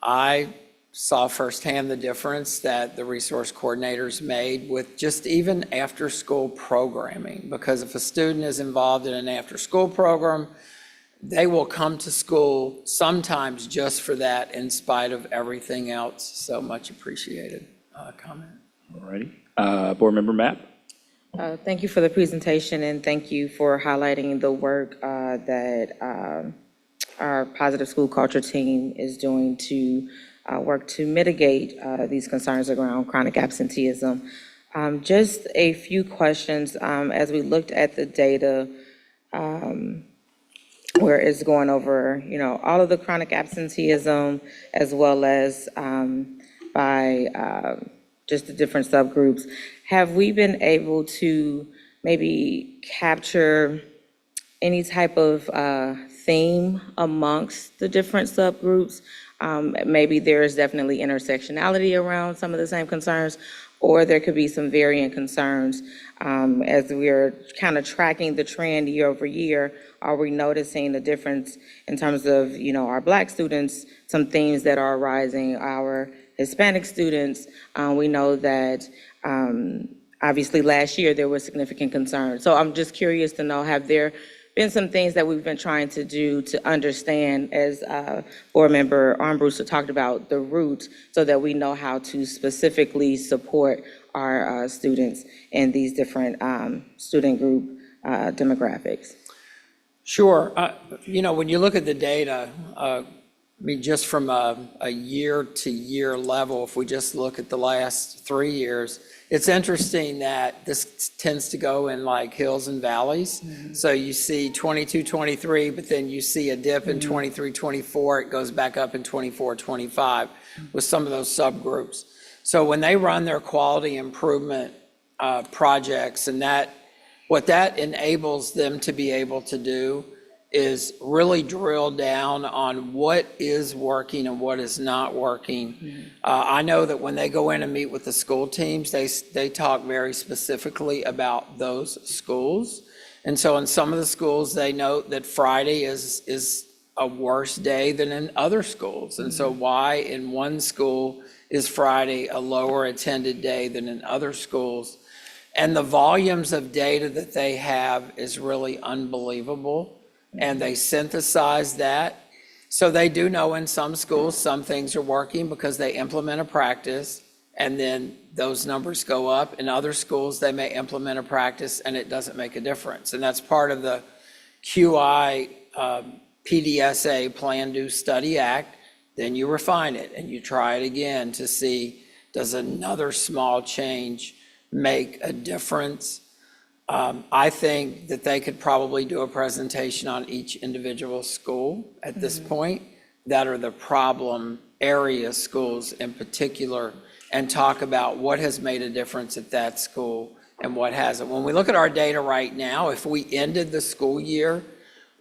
I saw firsthand the difference that the resource coordinators made with just even after-school programming, because if a student is involved in an after-school program, they will come to school sometimes just for that in spite of everything else. So much appreciated comment. All righty. Board Member Mapp? Thank you for the presentation, and thank you for highlighting the work that our Positive School Culture team is doing to work to mitigate these concerns around chronic absenteeism. Just a few questions. As we looked at the data, where it's going over, all of the chronic absenteeism, as well as by just the different subgroups, have we been able to maybe capture any type of theme amongst the different subgroups? Maybe there is definitely intersectionality around some of the same concerns, or there could be some variant concerns. As we're kind of tracking the trend year over year, are we noticing a difference in terms of, our Black students, some themes that are arising, our Hispanic students? We know that obviously last year there was significant concern. So I'm just curious to know, have there been some things that we've been trying to do to understand, as Board Member Armbruster talked about, the root, so that we know how to specifically support our students in these different student group demographics? Sure. When you look at the data, just from a year-to-year level, if we just look at the last 3 years, it's interesting that this tends to go in like hills and valleys. So you see 22, 23, but then you see a dip in 23, 24. It goes back up in 24, 25 with some of those subgroups. So when they run their quality improvement projects, and what that enables them to be able to do is really drill down on what is working and what is not working. I know that when they go in and meet with the school teams, they talk very specifically about those schools. And so in some of the schools, they note that Friday is a worse day than in other schools. And so why in one school is Friday a lower attended day than in other schools? And the volumes of data that they have is really unbelievable. And they synthesize that. So they do know in some schools, some things are working because they implement a practice, and then those numbers go up. In other schools, they may implement a practice and it doesn't make a difference. And that's part of the QI PDSA, Plan, Do, Study Act. Then you refine it and you try it again to see, does another small change make a difference? I think that they could probably do a presentation on each individual school at this point that are the problem area schools in particular, and talk about what has made a difference at that school and what hasn't. When we look at our data right now, if we ended the school year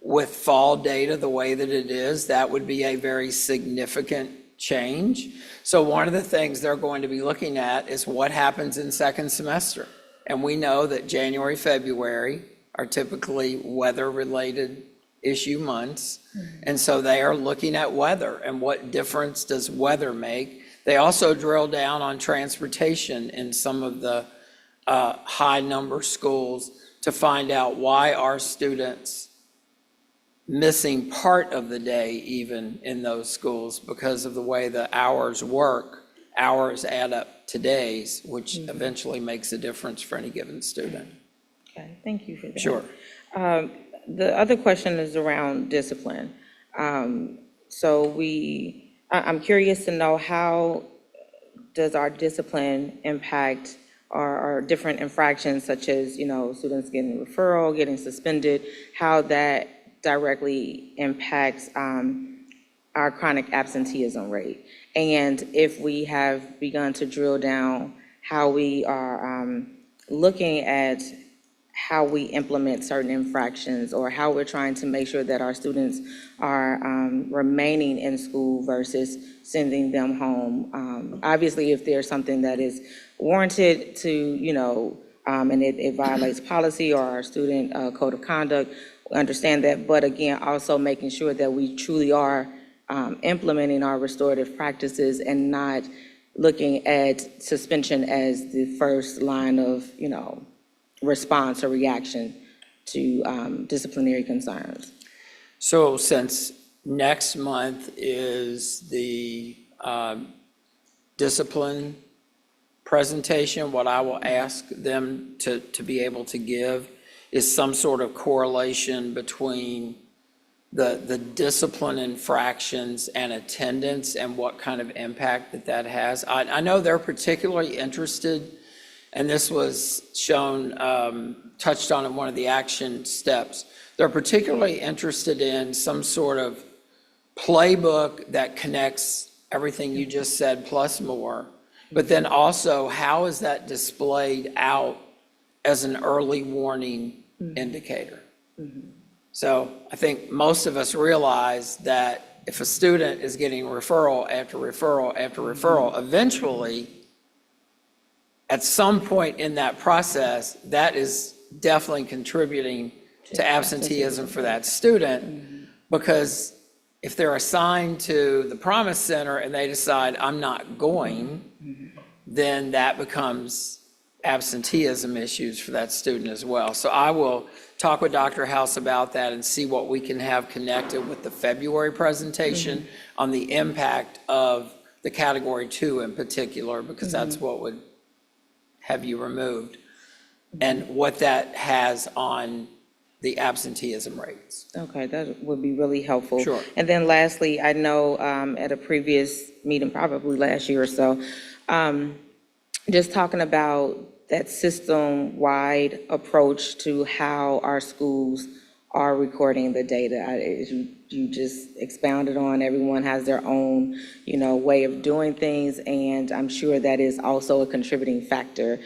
with fall data the way that it is, that would be a very significant change. So one of the things they're going to be looking at is what happens in second semester. And we know that January, February are typically weather-related issue months. And so they are looking at weather and what difference does weather make. They also drill down on transportation in some of the high number schools to find out why are students missing part of the day even in those schools because of the way the hours work. Hours add up to days, which eventually makes a difference for any given student. Okay, thank you for that. Sure. The other question is around discipline. So I'm curious to know, how does our discipline impact our different infractions, such as, students getting referral, getting suspended, how that directly impacts our chronic absenteeism rate? And if we have begun to drill down how we are looking at how we implement certain infractions or how we're trying to make sure that our students are remaining in school versus sending them home. Obviously, if there's something that is warranted to, and it violates policy or our student code of conduct, we understand that. But again, also making sure that we truly are implementing our restorative practices and not looking at suspension as the first line of, response or reaction to disciplinary concerns. So since next month is the discipline presentation, what I will ask them to be able to give is some sort of correlation between the discipline infractions and attendance and what kind of impact that has. I know they're particularly interested, and this was shown, touched on in one of the action steps. They're particularly interested in some sort of playbook that connects everything you just said plus more, but then also how is that displayed out as an early warning indicator? So I think most of us realize that if a student is getting referral after referral after referral, eventually, at some point in that process, that is definitely contributing to absenteeism for that student, because if they're assigned to the Promise Center and they decide, I'm not going, then that becomes absenteeism issues for that student as well. So I will talk with Dr. House about that and see what we can have connected with the February presentation on the impact of the Category 2 in particular, because that's what would have you removed, and what that has on the absenteeism rates. Okay, that would be really helpful. Sure. And then lastly, I know at a previous meeting, probably last year or so, just talking about that system-wide approach to how our schools are recording the data. As you just expounded on, everyone has their own, way of doing things, and I'm sure that is also a contributing factor.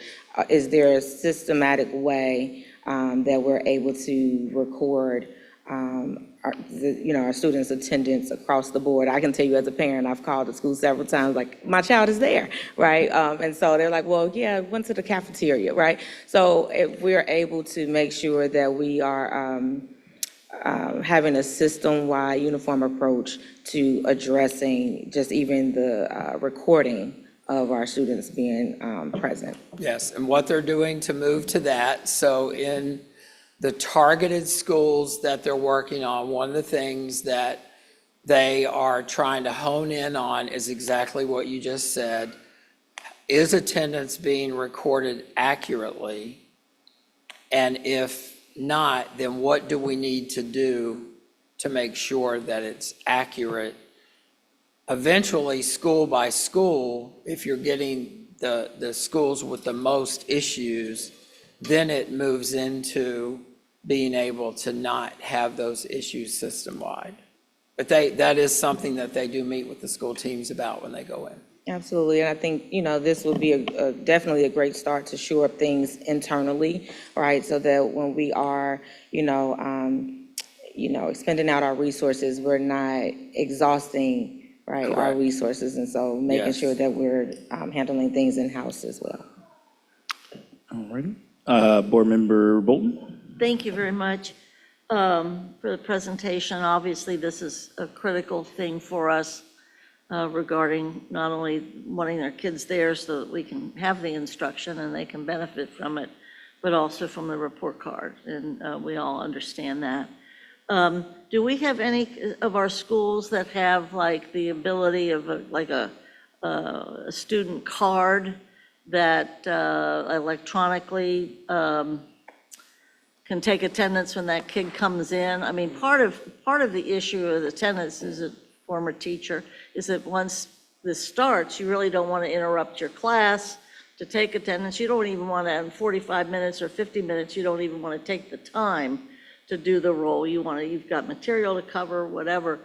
Is there a systematic way that we're able to record our students' attendance across the board? I can tell you as a parent, I've called the school several times, like, my child is there, right? And so they're like, well, yeah, I went to the cafeteria, right? So if we're able to make sure that we are having a system-wide uniform approach to addressing just even the recording of our students being present. Yes, and what they're doing to move to that. So in the targeted schools that they're working on, one of the things that they are trying to hone in on is exactly what you just said. Is attendance being recorded accurately? And if not, then what do we need to do to make sure that it's accurate? Eventually, school by school, if you're getting the schools with the most issues, then it moves into being able to not have those issues system-wide. But that is something that they do meet with the school teams about when they go in. Absolutely, and I think, this will be definitely a great start to shore up things internally, right? So that when we are, expending out our resources, we're not exhausting, right, our Correct. resources, and so making Yes. sure that we're handling things in-house as well. All righty. Board Member Bolton? Thank you very much for the presentation. Obviously, this is a critical thing for us regarding not only wanting their kids there so that we can have the instruction and they can benefit from it, but also from the report card, and we all understand that. Do we have any of our schools that have like the ability of a student card that electronically can take attendance when that kid comes in? I mean, part of the issue of attendance as a former teacher is that once this starts, you really don't want to interrupt your class to take attendance. You don't even want to, in 45 minutes or 50 minutes, you don't even want to take the time to do the role. You've got material to cover, whatever.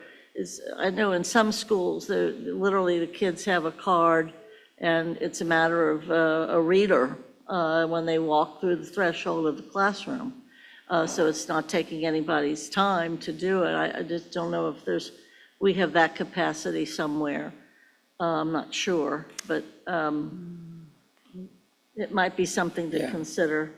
I know in some schools, literally the kids have a card and it's a matter of a reader when they walk through the threshold of the classroom. So it's not taking anybody's time to do it. I just don't know if we have that capacity somewhere. I'm not sure, but it might be something to Yeah. consider.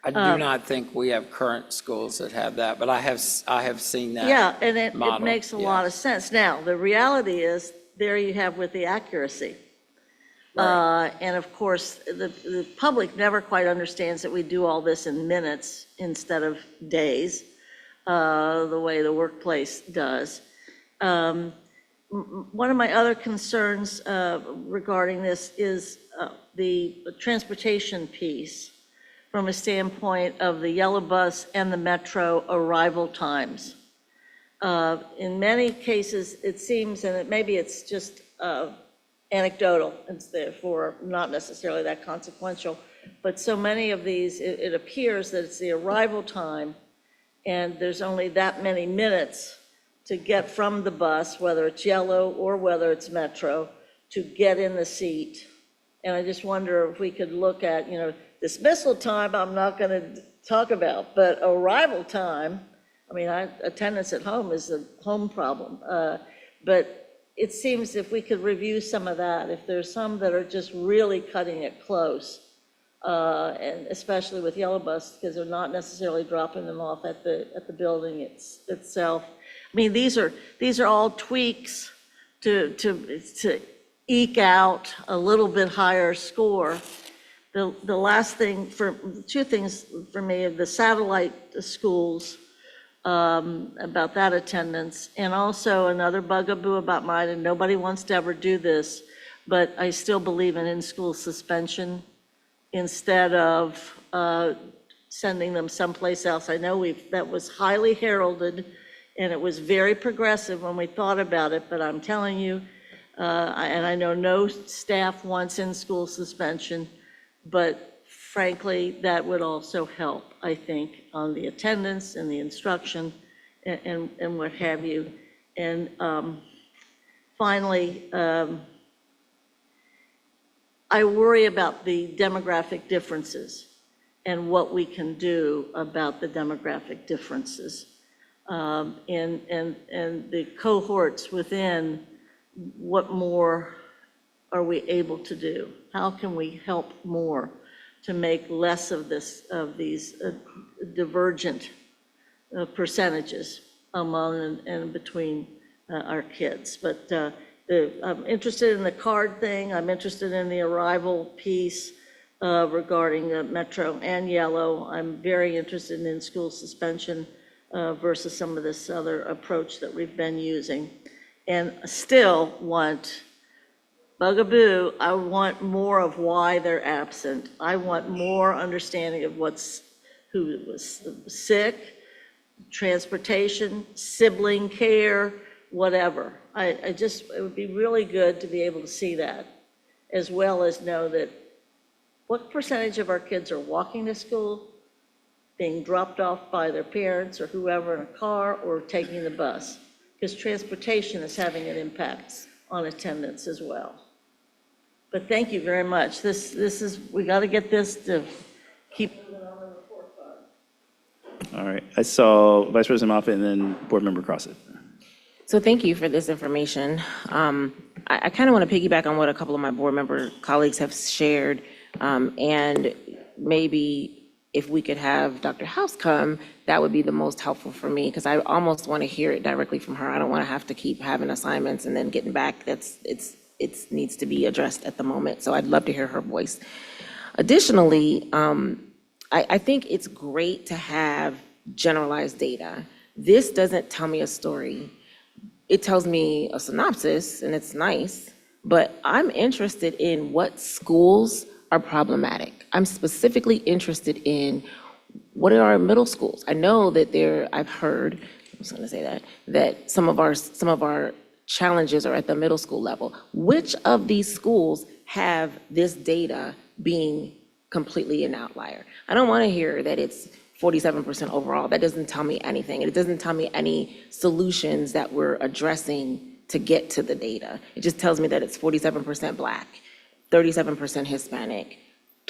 I do not think we have current schools that have that, but I have seen that. Yeah, and it model, makes a lot of sense. Now, the reality is, there you have with the accuracy. And of course, the public never quite understands that we do all this in minutes instead of days, the way the workplace does. One of my other concerns regarding this is the transportation piece from a standpoint of the yellow bus and the metro arrival times. In many cases, it seems, and maybe it's just anecdotal, and therefore not necessarily that consequential, but so many of these, it appears that it's the arrival time, and there's only that many minutes to get from the bus, whether it's yellow or whether it's metro, to get in the seat. And I just wonder if we could look at, dismissal time, I'm not going to talk about, but arrival time, I mean, attendance at home is a home problem. But it seems if we could review some of that, if there's some that are just really cutting it close, and especially with yellow bus, because they're not necessarily dropping them off at the building itself. I mean, these are all tweaks to eke out a little bit higher score. The last thing, two things for me, the satellite schools, about that attendance, and also another bugaboo about mine, and nobody wants to ever do this, but I still believe in-school suspension instead of sending them someplace else. I know that was highly heralded, and it was very progressive when we thought about it, but I'm telling you, and I know no staff wants in-school suspension, but frankly, that would also help, I think, on the attendance and the instruction and what have you. And finally, I worry about the demographic differences and what we can do about the demographic differences. And the cohorts within, what more are we able to do? How can we help more to make less of these divergent percentages among and between our kids? But I'm interested in the card thing. I'm interested in the arrival piece regarding Metro and Yellow. I'm very interested in school suspension versus some of this other approach that we've been using. And still want, bugaboo, I want more of why they're absent. I want more understanding of who was sick, transportation, sibling care, whatever. It would be really good to be able to see that, as well as know that what percentage of our kids are walking to school, being dropped off by their parents or whoever in a car, or taking the bus. Because transportation is having an impact on attendance as well. But thank you very much. This is, we got to get this to keep. All right, I saw Vice President Moffitt and then Board Member Crossett. So thank you for this information. I kind of want to piggyback on what a couple of my board member colleagues have shared. And maybe if we could have Dr. House come, that would be the most helpful for me, because I almost want to hear it directly from her. I don't want to have to keep having assignments and then getting back. It needs to be addressed at the moment. So I'd love to hear her voice. Additionally, I think it's great to have generalized data. This doesn't tell me a story. It tells me a synopsis, and it's nice, but I'm interested in what schools are problematic. I'm specifically interested in what are our middle schools. I know that I've heard, I was gonna say that some of our challenges are at the middle school level. Which of these schools have this data being completely an outlier? I don't wanna hear that it's 47% overall. That doesn't tell me anything. It doesn't tell me any solutions that we're addressing to get to the data. It just tells me that it's 47% Black, 37% Hispanic,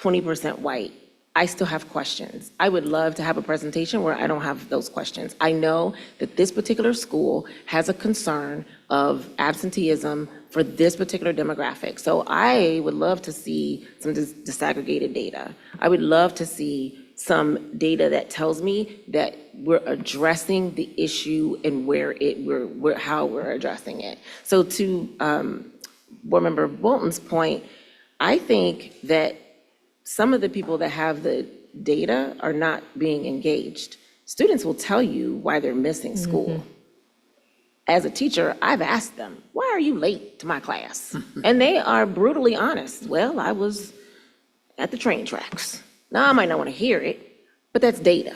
20% white, I still have questions. I would love to have a presentation where I don't have those questions. I know that this particular school has a concern of absenteeism for this particular demographic. So I would love to see some disaggregated data. I would love to see some data that tells me that we're addressing the issue and how we're addressing it. So to Board Member Bolton's point, I think that some of the people that have the data are not being engaged. Students will tell you why they're missing school. As a teacher, I've asked them, why are you late to my class? And they are brutally honest. Well, I was at the train tracks. Now, I might not want to hear it, but that's data.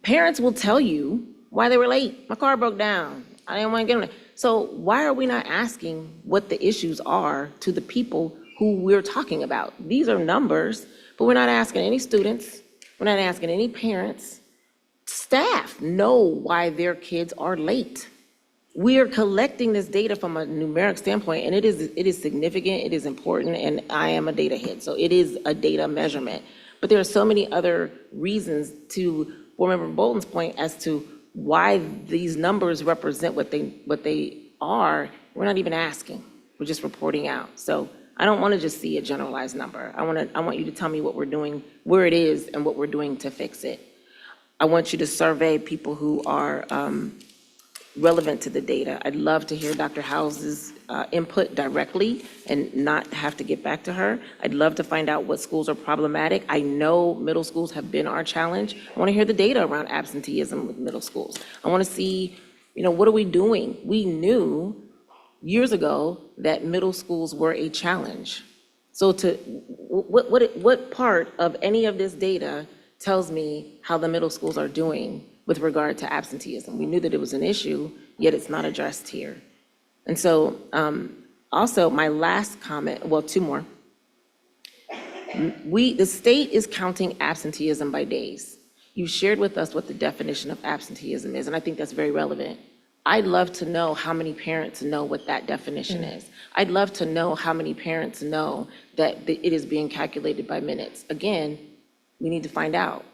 Parents will tell you why they were late. My car broke down. I didn't want to get on it. So why are we not asking what the issues are to the people who we're talking about? These are numbers, but we're not asking any students. We're not asking any parents. Staff know why their kids are late. We are collecting this data from a numeric standpoint, and it is significant, it is important, and I am a data head, so it is a data measurement. But there are so many other reasons, to Board Member Bolton's point, as to why these numbers represent what they are. We're not even asking, we're just reporting out. So I don't want to just see a generalized number. I want you to tell me what we're doing, where it is, and what we're doing to fix it. I want you to survey people who are relevant to the data. I'd love to hear Dr. House's input directly and not have to get back to her. I'd love to find out what schools are problematic. I know middle schools have been our challenge. I want to hear the data around absenteeism with middle schools. I want to see, what are we doing? We knew years ago that middle schools were a challenge. So what part of any of this data tells me how the middle schools are doing with regard to absenteeism? We knew that it was an issue, yet it's not addressed here. And so also my last comment, well, two more. The state is counting absenteeism by days. You shared with us what the definition of absenteeism is, and I think that's very relevant. I'd love to know how many parents know what that definition is. I'd love to know how many parents know that it is being calculated by minutes. Again, we need to find out.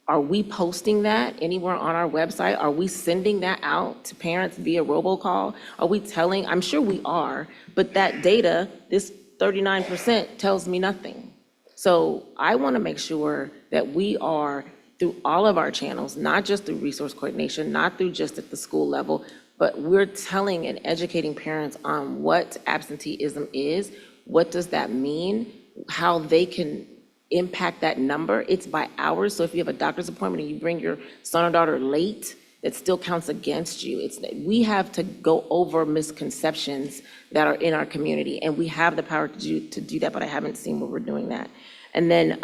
Are we posting that anywhere on our website? Are we sending that out to parents via robocall? Are we telling? I'm sure we are, but that data, this 39%, tells me nothing. So I want to make sure that we are, through all of our channels, not just through resource coordination, not through just at the school level, but we're telling and educating parents on what absenteeism is, what does that mean, how they can impact that number. It's by hours, so if you have a doctor's appointment and you bring your son or daughter late, that still counts against you. We have to go over misconceptions that are in our community, and we have the power to do that, but I haven't seen where we're doing that. And then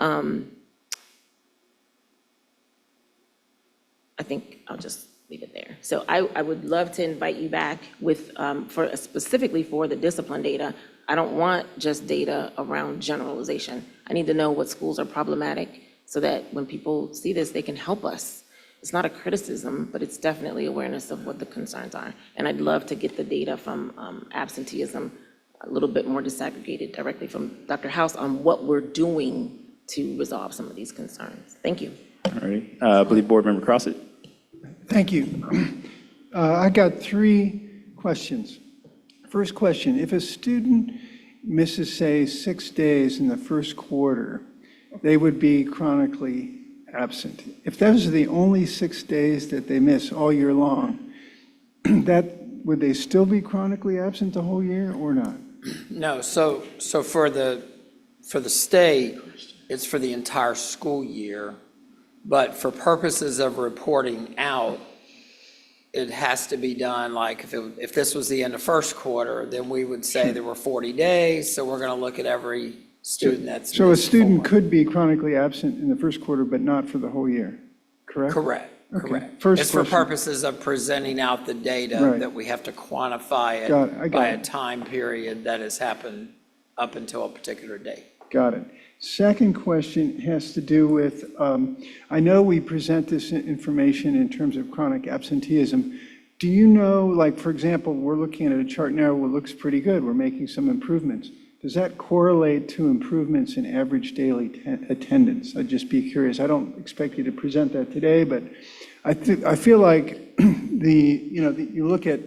I think I'll just leave it there. So I would love to invite you back with, specifically for the discipline data. I don't want just data around generalization. I need to know what schools are problematic so that when people see this, they can help us. It's not a criticism, but it's definitely awareness of what the concerns are. And I'd love to get the data from absenteeism a little bit more disaggregated directly from Dr. House on what we're doing to resolve some of these concerns. Thank you. All right. I believe Board Member Crossett. Thank you. I got 3 questions. First question, if a student misses, say, 6 days in the first quarter, they would be chronically absent. If those are the only 6 days that they miss all year long, would they still be chronically absent the whole year or not? No, so for the state, it's for the entire school year, but for purposes of reporting out, it has to be done, like if this was the end of first quarter, then we would say there were 40 days, so we're going to look at every student that's So a missed student forward. could be chronically absent in the first quarter, but not for the whole year, correct? Correct, Okay. correct. First It's for question. purposes of presenting out the data Right. that we have to quantify Got it, I it got by it. a time period that has happened up until a particular date. Got it. Second question has to do with, I know we present this information in terms of chronic absenteeism. Do you know, like, for example, we're looking at a chart now that looks pretty good. We're making some improvements. does that correlate to improvements in average daily attendance? I'd just be curious. I don't expect you to present that today, but I feel like you look at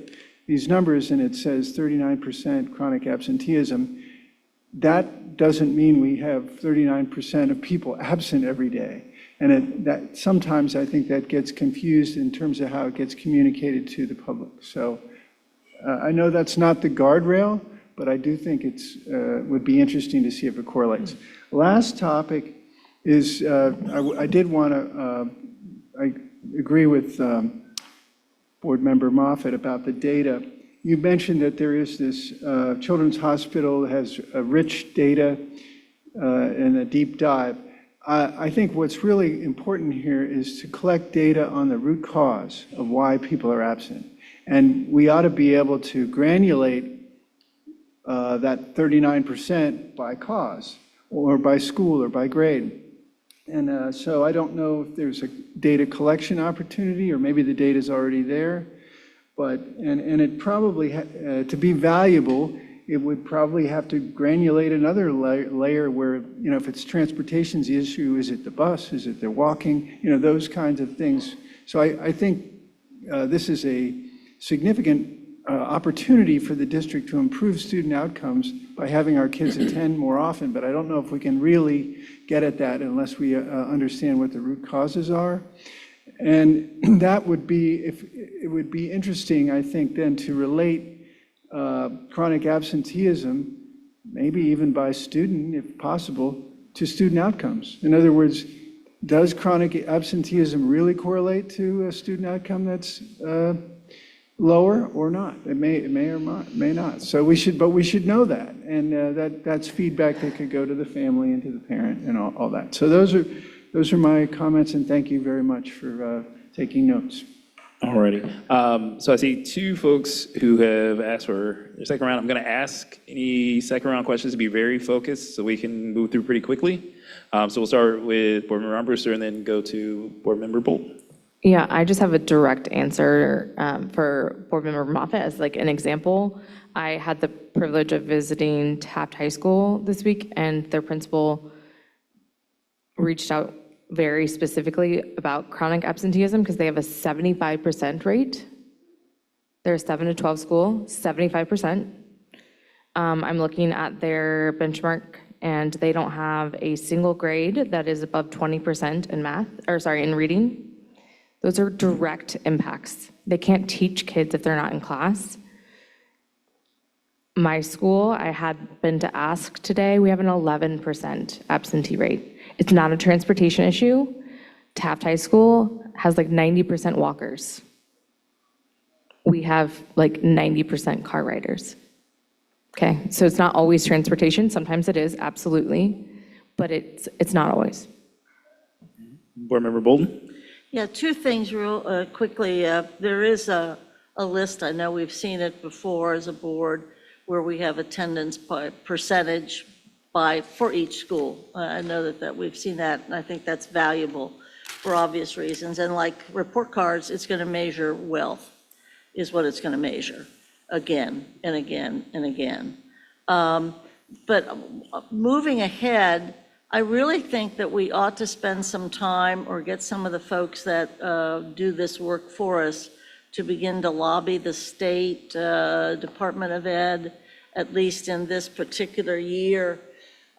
these numbers and it says 39% chronic absenteeism. That doesn't mean we have 39% of people absent every day. And that sometimes I think that gets confused in terms of how it gets communicated to the public. So I know that's not the guardrail, but I do think would be interesting to see if it correlates. Last topic is, I did want to, I agree with Board Member Moffett about the data. You mentioned that there is this Children's Hospital has a rich data and a deep dive. I think what's really important here is to collect data on the root cause of why people are absent. And we ought to be able to granulate that 39% by cause or by school or by grade. And so I don't know if there's a data collection opportunity or maybe the data is already there. But, and it probably, to be valuable, it would probably have to granulate another layer where, if it's transportation's the issue, is it the bus, is it the walking, those kinds of things. So I think this is a significant opportunity for the district to improve student outcomes by having our kids attend more often, but I don't know if we can really get at that unless we understand what the root causes are. And that would be, it would be interesting, I think, then to relate chronic absenteeism, maybe even by student, if possible, to student outcomes. In other words, does chronic absenteeism really correlate to a student outcome that's lower or not? It may or may not. So we should know that, and that's feedback that could go to the family and to the parent and all that. So those are my comments, and thank you very much for taking notes. Alrighty. So I see two folks who have asked for a second round. I'm going to ask any second round questions to be very focused so we can move through pretty quickly. So we'll start with Board Member Armbruster and then go to Board Member Bolt. Yeah, I just have a direct answer for Board Member Moffett as like an example. I had the privilege of visiting Taft High School this week, and their principal reached out very specifically about chronic absenteeism because they have a 75% rate. They're a 7 to 12 school, 75%. I'm looking at their benchmark, and they don't have a single grade that is above 20% in reading. Those are direct impacts. They can't teach kids if they're not in class. My school, I had been to ask today, we have an 11% absentee rate. It's not a transportation issue. Taft High School has like 90% walkers. We have like 90% car riders. Okay, so it's not always transportation. Sometimes it is, absolutely, but it's not always. Board Member Bolden? Yeah, two things real quickly. There is a list, I know we've seen it before as a board, where we have attendance by percentage for each school. I know that we've seen that, and I think that's valuable for obvious reasons. And like report cards, it's going to measure wealth, is what it's going to measure again and again and again. But moving ahead, I really think that we ought to spend some time or get some of the folks that do this work for us to begin to lobby the state Department of Ed, at least in this particular year,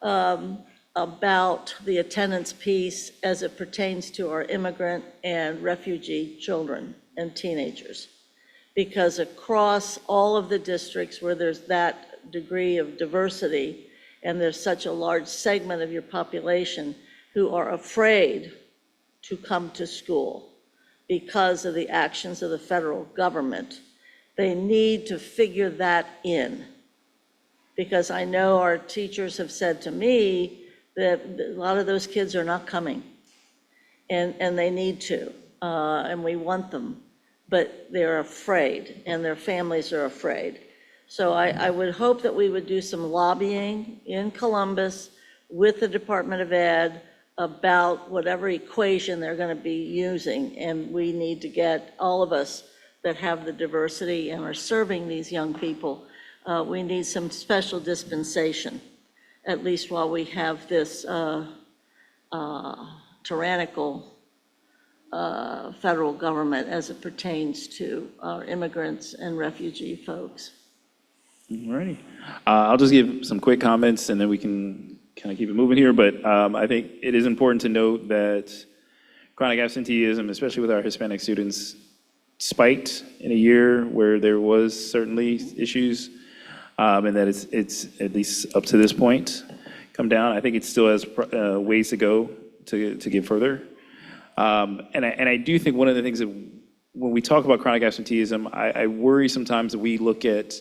about the attendance piece as it pertains to our immigrant and refugee children and teenagers. Because across all of the districts where there's that degree of diversity, and there's such a large segment of your population who are afraid to come to school because of the actions of the federal government, they need to figure that in. Because I know our teachers have said to me that a lot of those kids are not coming, and they need to, and we want them, but they're afraid, and their families are afraid. So I would hope that we would do some lobbying in Columbus with the Department of Ed about whatever equation they're going to be using, and we need to get all of us that have the diversity and are serving these young people we need some special dispensation, at least while we have this tyrannical federal government as it pertains to our immigrants and refugee folks. All righty. I'll just give some quick comments and then we can kind of keep it moving here. But I think it is important to note that chronic absenteeism, especially with our Hispanic students, spiked in a year where there was certainly issues, and that it's at least up to this point come down. I think it still has ways to go to get further. And I do think one of the things that when we talk about chronic absenteeism, I worry sometimes that we look at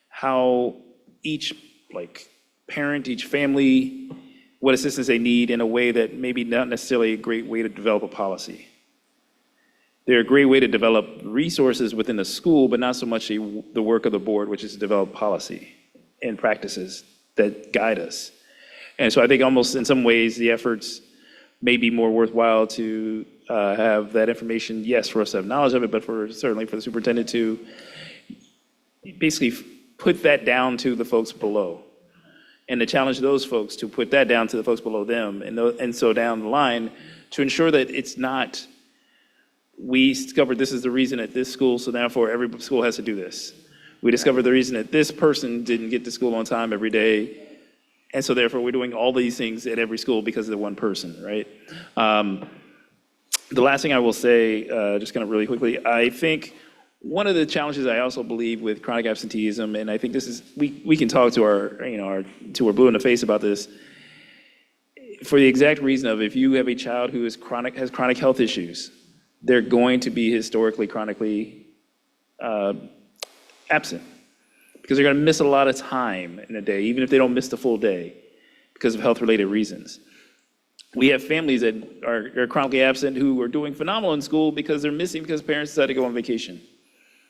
how each parent, each family, what assistance they need in a way that maybe not necessarily a great way to develop a policy. They're a great way to develop resources within the school, but not so much the work of the board, which is to develop policy and practices that guide us. And so I think almost in some ways, the efforts may be more worthwhile to have that information, yes, for us to have knowledge of it, but certainly for the superintendent to basically put that down to the folks below. And to challenge those folks to put that down to the folks below them. And so down the line, to ensure that it's not, we discovered this is the reason at this school, so therefore every school has to do this. We discovered the reason that this person didn't get to school on time every day, and so therefore we're doing all these things at every school because of the one person, right? The last thing I will say, just kind of really quickly, I think one of the challenges I also believe with chronic absenteeism, and I think this is, we can talk to our blue in the face about this, for the exact reason of if you have a child who has chronic health issues, they're going to be historically chronically absent because they're going to miss a lot of time in a day, even if they don't miss the full day because of health-related reasons. We have families that are chronically absent who are doing phenomenal in school because they're missing because parents decided to go on vacation.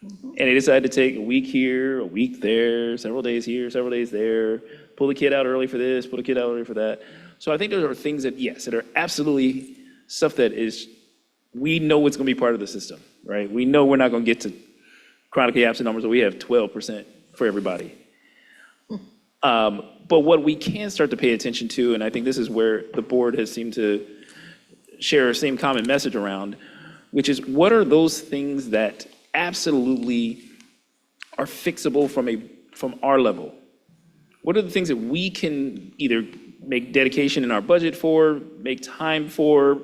And they decided to take a week here, a week there, several days here, several days there, pull the kid out early for this, pull the kid out early for that. So I think those are things that, yes, that are absolutely stuff that is, we know it's going to be part of the system, right? We know we're not going to get to chronically absent numbers, so we have 12% for everybody. But what we can start to pay attention to, and I think this is where the board has seemed to share the same common message around, which is what are those things that absolutely are fixable from our level? What are the things that we can either make dedication in our budget for, make time for,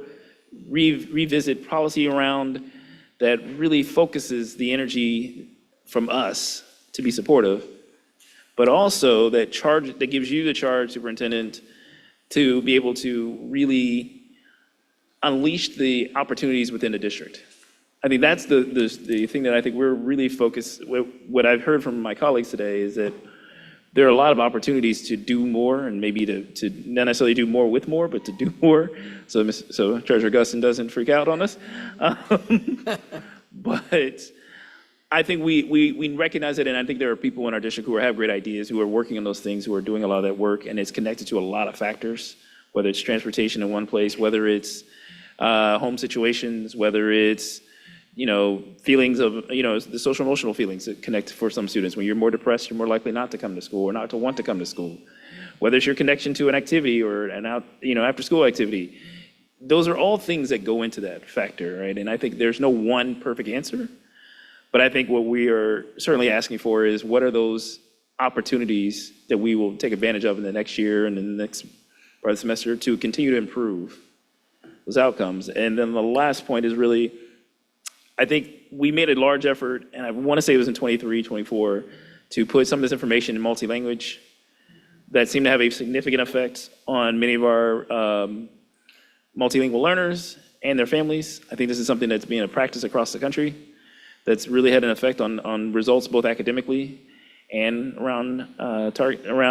revisit policy around, that really focuses the energy from us to be supportive, but also that gives you the charge, superintendent, to be able to really unleash the opportunities within the district. I think that's the thing that I think we're really focused, what I've heard from my colleagues today is that there are a lot of opportunities to do more and maybe to not necessarily do more with more, but to do more. So Treasurer Guston doesn't freak out on us. But I think we recognize it, and I think there are people in our district who have great ideas, who are working on those things, who are doing a lot of that work, and it's connected to a lot of factors, whether it's transportation in one place, whether it's home situations, whether it's feelings of, the social emotional feelings that connect for some students. When you're more depressed, you're more likely not to come to school or not to want to come to school. Whether it's your connection to an activity or an after school activity. Those are all things that go into that factor, right? And I think there's no one perfect answer, but I think what we are certainly asking for is what are those opportunities that we will take advantage of in the next year and in the next part of the semester to continue to improve those outcomes. And then the last point is really, I think we made a large effort, and I want to say it was in 23, 24, to put some of this information in multi-language that seemed to have a significant effect on many of our multilingual learners and their families. I think this is something that's being a practice across the country that's really had an effect on results both academically and around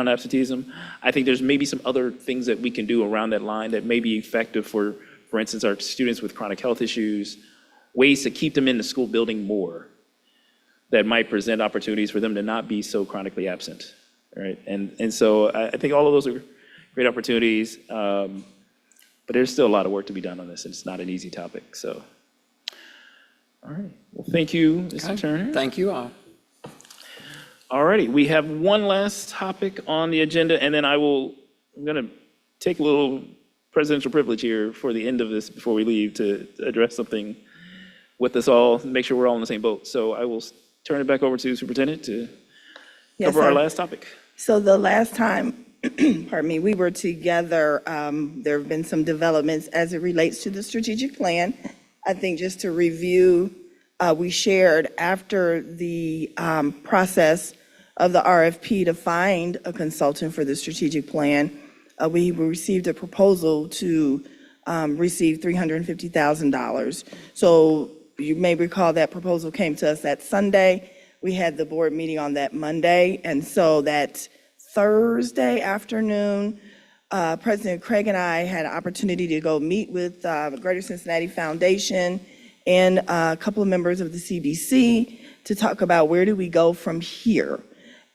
absenteeism. I think there's maybe some other things that we can do around that line that may be effective for instance, our students with chronic health issues, ways to keep them in the school building more that might present opportunities for them to not be so chronically absent, right? And so I think all of those are great opportunities, but there's still a lot of work to be done on this, and it's not an easy topic, so. All right, well, thank you, Mr. Turner. Thank you all. All righty, we have one last topic on the agenda, and then I'm going to take a little presidential privilege here for the end of this before we leave to address something with us all, make sure we're all in the same boat. So I will turn it back over to Superintendent to Yes, cover our sir. last topic. So the last time, pardon me, we were together, there have been some developments as it relates to the strategic plan. I think just to review, we shared after the process of the RFP to find a consultant for the strategic plan, we received a proposal to receive $350,000. So you may recall that proposal came to us that Sunday. We had the board meeting on that Monday, and so that Thursday afternoon, President Craig and I had an opportunity to go meet with the Greater Cincinnati Foundation and a couple of members of the CBC to talk about where do we go from here.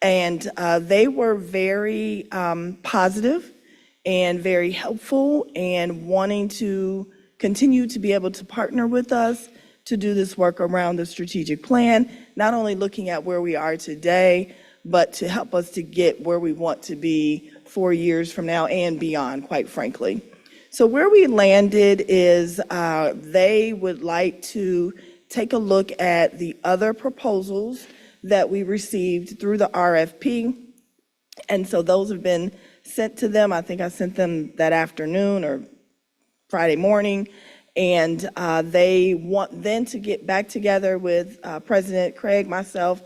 And they were very positive and very helpful and wanting to continue to be able to partner with us to do this work around the strategic plan, not only looking at where we are today, but to help us to get where we want to be 4 years from now and beyond, quite frankly. So where we landed is they would like to take a look at the other proposals that we received through the RFP. And so those have been sent to them. I think I sent them that afternoon or Friday morning. And they want then to get back together with President Craig, myself.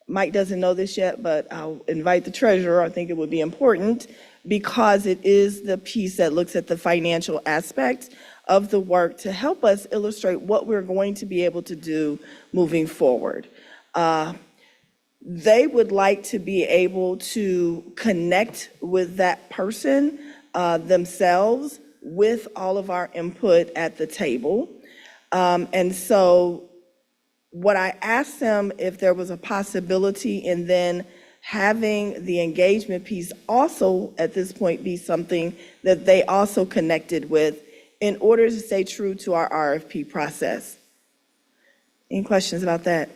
Mike doesn't know this yet, but I'll invite the treasurer. I think it would be important because it is the piece that looks at the financial aspect of the work to help us illustrate what we're going to be able to do moving forward. They would like to be able to connect with that person themselves with all of our input at the table. And so what I asked them if there was a possibility in then having the engagement piece also at this point be something that they also connected with in order to stay true to our RFP process. Any questions about that?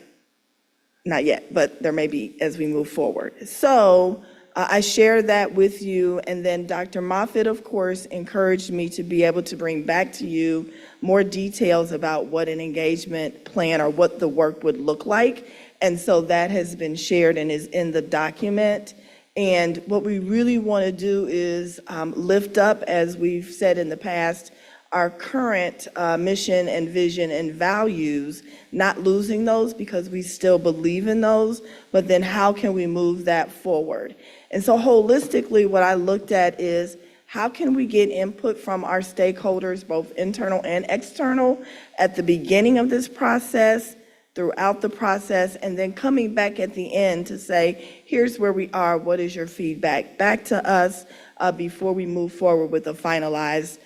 Not yet, but there may be as we move forward. So I shared that with you, and then Dr. Moffitt, of course, encouraged me to be able to bring back to you more details about what an engagement plan or what the work would look like. And so that has been shared and is in the document. And what we really want to do is lift up, as we've said in the past, our current mission and vision and values, not losing those because we still believe in those, but then how can we move that forward? And so holistically, what I looked at is how can we get input from our stakeholders, both internal and external, at the beginning of this process, throughout the process, and then coming back at the end to say, here's where we are, what is your feedback back to us before we move forward with a finalized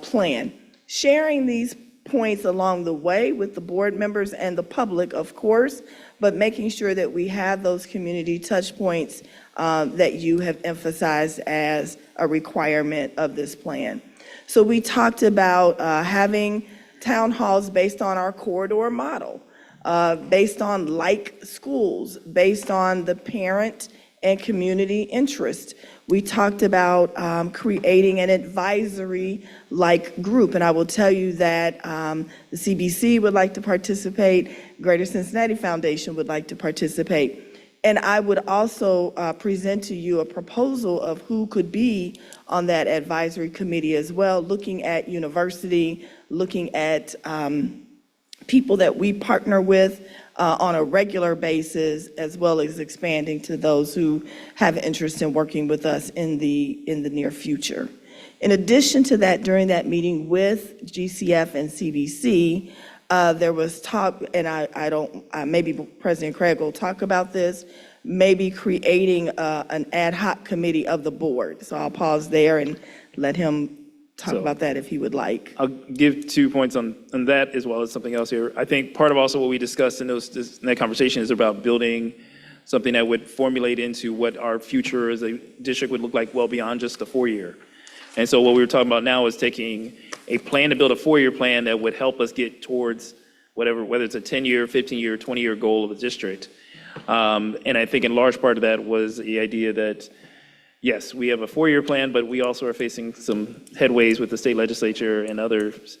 plan. Sharing these points along the way with the board members and the public, of course, but making sure that we have those community touch points that you have emphasized as a requirement of this plan. So we talked about having town halls based on our corridor model, based on like schools, based on the parent and community interest. We talked about creating an advisory-like group, and I will tell you that the CBC would like to participate, Greater Cincinnati Foundation would like to participate. And I would also present to you a proposal of who could be on that advisory committee as well, looking at university, looking at people that we partner with on a regular basis, as well as expanding to those who have interest in working with us in the near future. In addition to that, during that meeting with GCF and CBC, there was talk, and maybe President Craig will talk about this, maybe creating an ad hoc committee of the board. So I'll pause there and let him talk about that if he would like. I'll give 2 points on that as well as something else here. I think part of also what we discussed in that conversation is about building something that would formulate into what our future as a district would look like well beyond just the 4-year. And so what we were talking about now is taking a plan to build a 4-year plan that would help us get towards whether it's a 10-year, 15-year, 20-year goal of a district. And I think in large part of that was the idea that, yes, we have a 4-year plan, but we also are facing some headways with the state legislature and others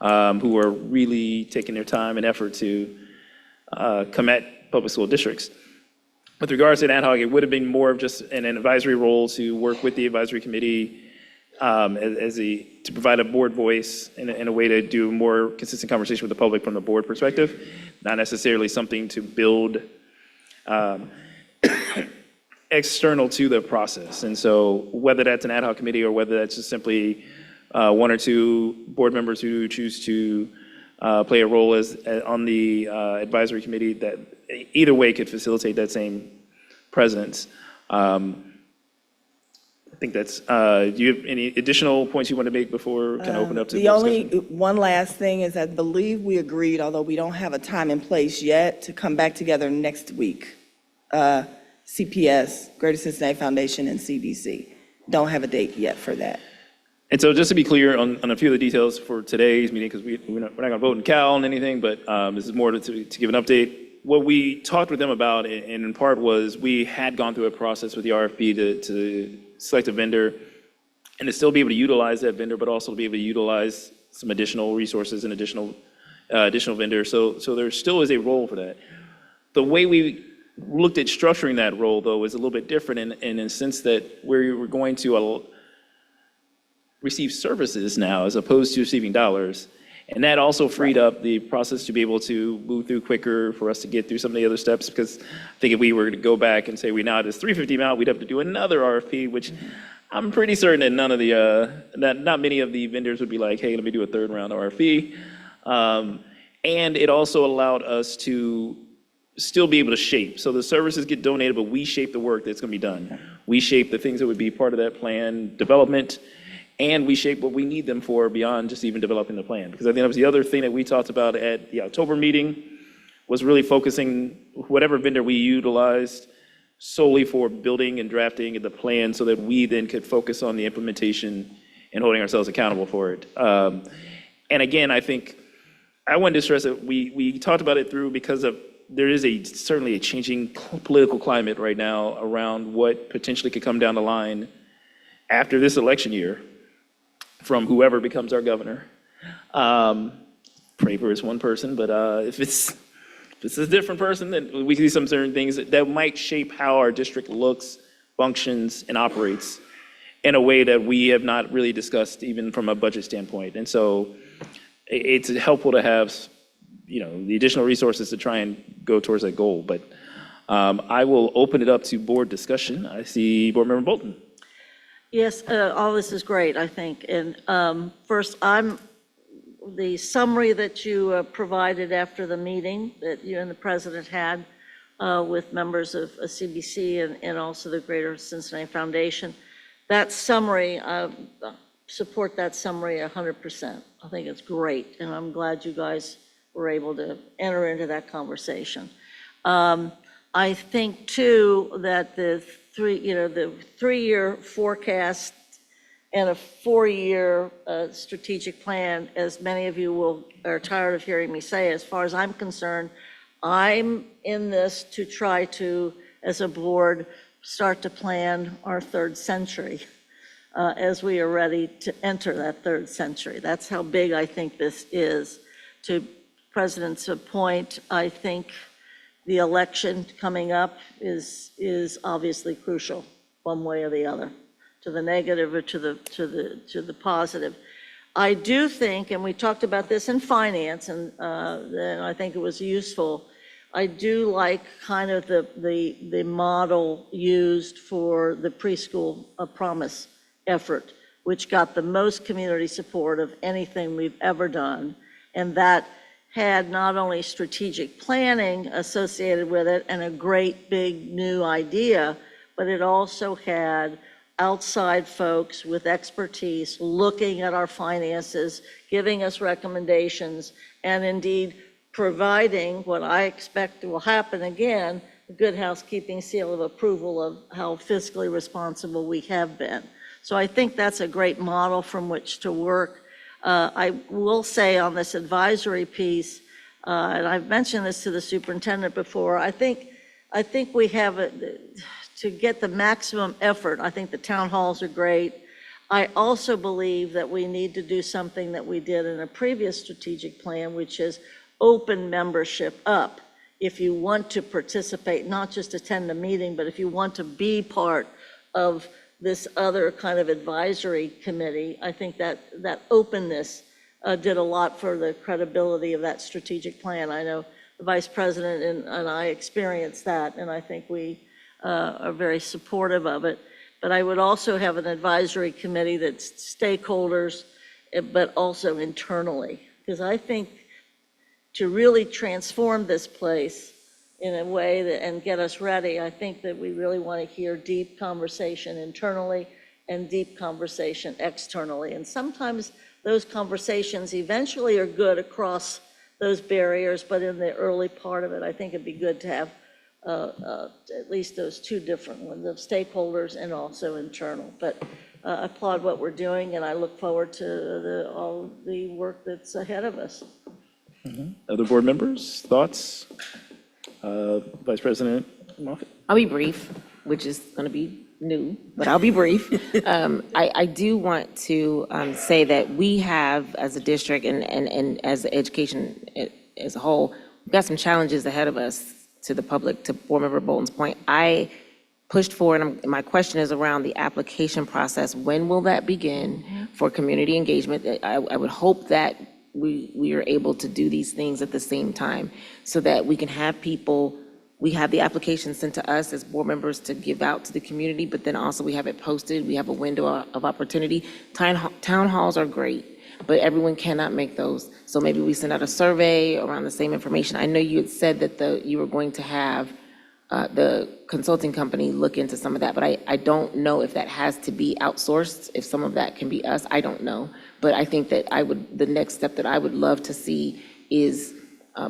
who are really taking their time and effort to come at public school districts. With regards to an ad hoc, it would have been more of just an advisory role to work with the advisory committee to provide a board voice in a way to do more consistent conversation with the public from the board perspective, not necessarily something to build external to the process. And so whether that's an ad hoc committee or whether that's just simply 1 or 2 board members who choose to play a role on the advisory committee, that either way could facilitate that same presence. I think that's, do you have any additional points you want to make before kind of open up to The only, discussion? one last thing is I believe we agreed, although we don't have a time in place yet, to come back together next week. CPS, Greater Cincinnati Foundation, and CDC. Don't have a date yet for that. And so just to be clear on a few of the details for today's meeting, because we're not going to vote in Cal on anything, but this is more to give an update. What we talked with them about, and in part was we had gone through a process with the RFP to select a vendor and to still be able to utilize that vendor, but also to be able to utilize some additional resources and additional vendors. So there still is a role for that. The way we looked at structuring that role, though, is a little bit different in the sense that we're going to receive services now as opposed to receiving dollars. And that also freed up the process to be able to move through quicker for us to get through some of the other steps. Because I think if we were to go back and say we now have this 350 amount, we'd have to do another RFP, which I'm pretty certain that not many of the vendors would be like, hey, let me do a 3rd round RFP. And it also allowed us to still be able to shape. So the services get donated, but we shape the work that's going to be done. We shape the things that would be part of that plan development, and we shape what we need them for beyond just even developing the plan. Because I think that was the other thing that we talked about at the October meeting, was really focusing whatever vendor we utilized solely for building and drafting the plan so that we then could focus on the implementation and holding ourselves accountable for it. And again, I think I wanted to stress that we talked about it through because there is certainly a changing political climate right now around what potentially could come down the line after this election year from whoever becomes our governor. Pray for it's one person, but if it's a different person, then we can see some certain things that might shape how our district looks, functions, and operates in a way that we have not really discussed even from a budget standpoint. And so it's helpful to have the additional resources to try and go towards that goal. But I will open it up to board discussion. I see Board Member Bolton. Yes, all this is great, I think. And first, the summary that you provided after the meeting that you and the president had with members of CBC and also the Greater Cincinnati Foundation, that summary, support that summary 100%. I think it's great, and I'm glad you guys were able to enter into that conversation. I think too that the 3-year forecast and a 4-year strategic plan, as many of you are tired of hearing me say, as far as I'm concerned, I'm in this to try to, as a board, start to plan our 3rd century as we are ready to enter that 3rd century. That's how big I think this is. To President's point, I think the election coming up is obviously crucial, one way or the other, to the negative or to the positive. I do think, and we talked about this in finance, and then I think it was useful. I do like kind of the model used for the preschool promise effort, which got the most community support of anything we've ever done, and that had not only strategic planning associated with it and a great big new idea, but it also had outside folks with expertise looking at our finances, giving us recommendations, and indeed providing what I expect will happen again, a good housekeeping seal of approval of how fiscally responsible we have been. So I think that's a great model from which to work. I will say on this advisory piece, and I've mentioned this to the superintendent before, I think I think we have, to get the maximum effort, I think the town halls are great. I also believe that we need to do something that we did in a previous strategic plan, which is open membership up. If you want to participate, not just attend a meeting, but if you want to be part of this other kind of advisory committee, I think that openness did a lot for the credibility of that strategic plan. I know the Vice President and I experienced that, and I think we are very supportive of it. But I would also have an advisory committee that's stakeholders, but also internally. Because I think to really transform this place in a way that, and get us ready, I think that we really want to hear deep conversation internally and deep conversation externally. And sometimes those conversations eventually are good across those barriers, but in the early part of it, I think it'd be good to have at least those two different ones of stakeholders and also internal. But I applaud what we're doing, and I look forward to all the work that's ahead of us. Other board members, thoughts? Vice President Moffitt? I'll be brief, which is going to be new, but I'll be brief. I do want to say that we have, as a district and as education as a whole, we've got some challenges ahead of us to the public, to Board Member Bolton's point. I pushed forward, and my question is around the application process. When will that begin for community engagement? I would hope that we are able to do these things at the same time so that we can have people, we have the application sent to us as board members to give out to the community, but then also we have it posted, we have a window of opportunity. Town halls are great, but everyone cannot make those. So maybe we send out a survey around the same information. I know you had said that you were going to have the consulting company look into some of that, but I don't know if that has to be outsourced, if some of that can be us, I don't know. But I think that the next step that I would love to see is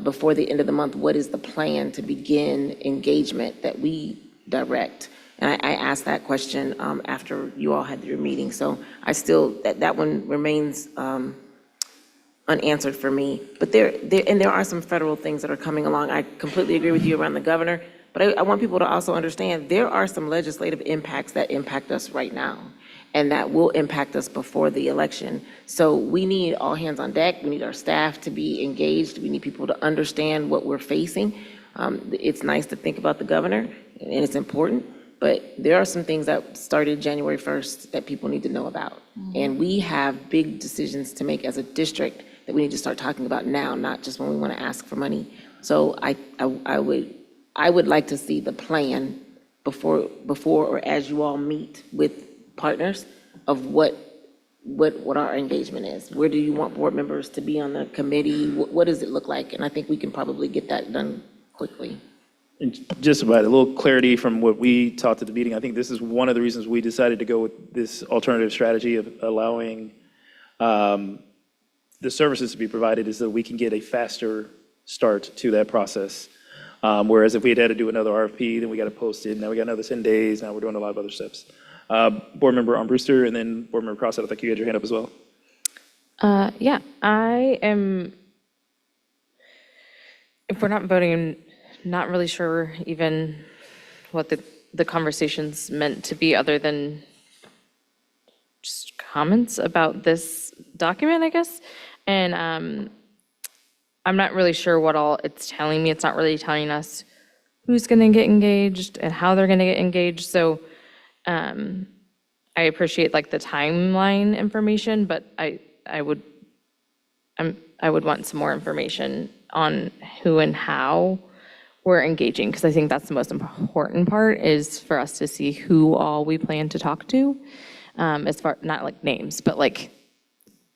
before the end of the month, what is the plan to begin engagement that we direct? And I asked that question after you all had your meeting. So I still, that one remains unanswered for me. But there are some federal things that are coming along. I completely agree with you around the governor. But I want people to also understand there are some legislative impacts that impact us right now and that will impact us before the election. So we need all hands on deck. We need our staff to be engaged. We need people to understand what we're facing. It's nice to think about the governor, and it's important, but there are some things that started January 1st that people need to know about. And we have big decisions to make as a district that we need to start talking about now, not just when we want to ask for money. So I would like to see the plan before or as you all meet with partners of what our engagement is. Where do you want board members to be on the committee? What does it look like? And I think we can probably get that done quickly. And just about a little clarity from what we talked at the meeting, I think this is one of the reasons we decided to go with this alternative strategy of allowing the services to be provided is that we can get a faster start to that process. Whereas if we had to do another RFP, then we got to post it. Now we got another 10 days. Now we're doing a lot of other steps. Board Member Armbruster and then Board Member Crossett, I think you had your hand up as well. Yeah, I am, if we're not voting, I'm not really sure even what the conversation's meant to be other than just comments about this document, I guess. And I'm not really sure what all it's telling me. It's not really telling us who's going to get engaged and how they're going to get engaged. So I appreciate like the timeline information, but I would want some more information on who and how we're engaging, because I think that's the most important part is for us to see who all we plan to talk to, as far, not like names, but like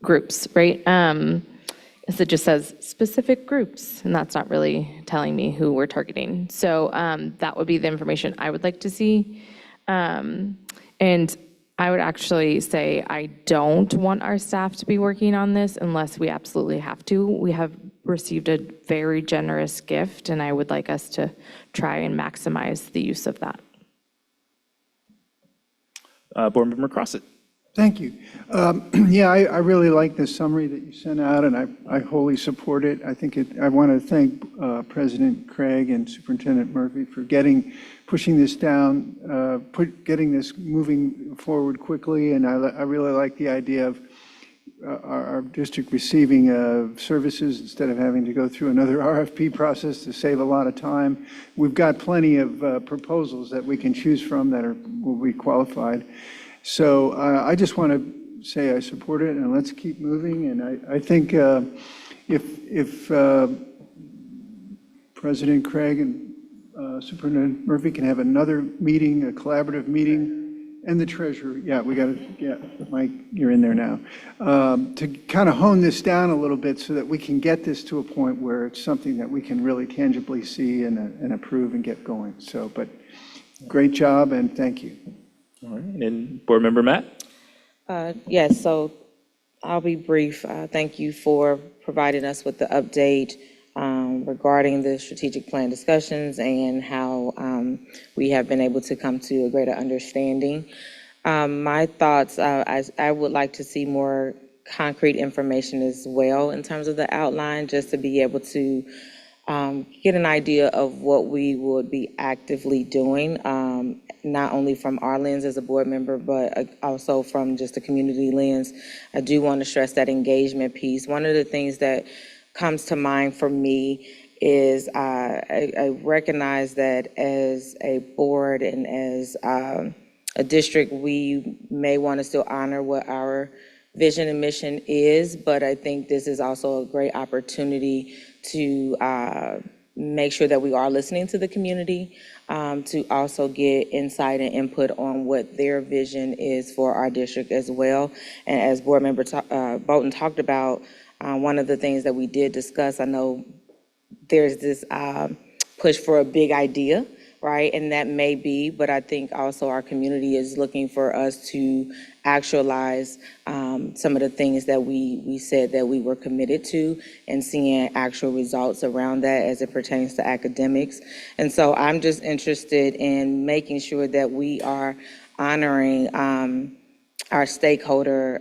groups, right? So it just says specific groups, and that's not really telling me who we're targeting. So that would be the information I would like to see. And I would actually say I don't want our staff to be working on this unless we absolutely have to. We have received a very generous gift, and I would like us to try and maximize the use of that. Board Member Crossett. Thank you. Yeah, I really like the summary that you sent out, and I wholly support it. I want to thank President Craig and Superintendent Murphy for pushing this down, getting this moving forward quickly, and I really like the idea of our district receiving services instead of having to go through another RFP process to save a lot of time. We've got plenty of proposals that we can choose from that will be qualified. So I just want to say I support it, and let's keep moving. And I think if President Craig and Superintendent Murphy can have another meeting, a collaborative meeting, and the treasurer, Mike, you're in there now, to kind of hone this down a little bit so that we can get this to a point where it's something that we can really tangibly see and approve and get going. So, but great job, and thank you. All right, and Board Member Matt? Yes, so I'll be brief. Thank you for providing us with the update regarding the strategic plan discussions and how we have been able to come to a greater understanding. My thoughts, I would like to see more concrete information as well in terms of the outline, just to be able to get an idea of what we would be actively doing, not only from our lens as a board member, but also from just a community lens. I do want to stress that engagement piece. One of the things that comes to mind for me is I recognize that as a board and as a district, we may want to still honor what our vision and mission is, but I think this is also a great opportunity to make sure that we are listening to the community, to also get insight and input on what their vision is for our district as well. And as Board Member Bolton talked about, one of the things that we did discuss, I know there's this push for a big idea, right? And that may be, but I think also our community is looking for us to actualize some of the things that we said that we were committed to, and seeing actual results around that as it pertains to academics. And so I'm just interested in making sure that we are honoring our stakeholder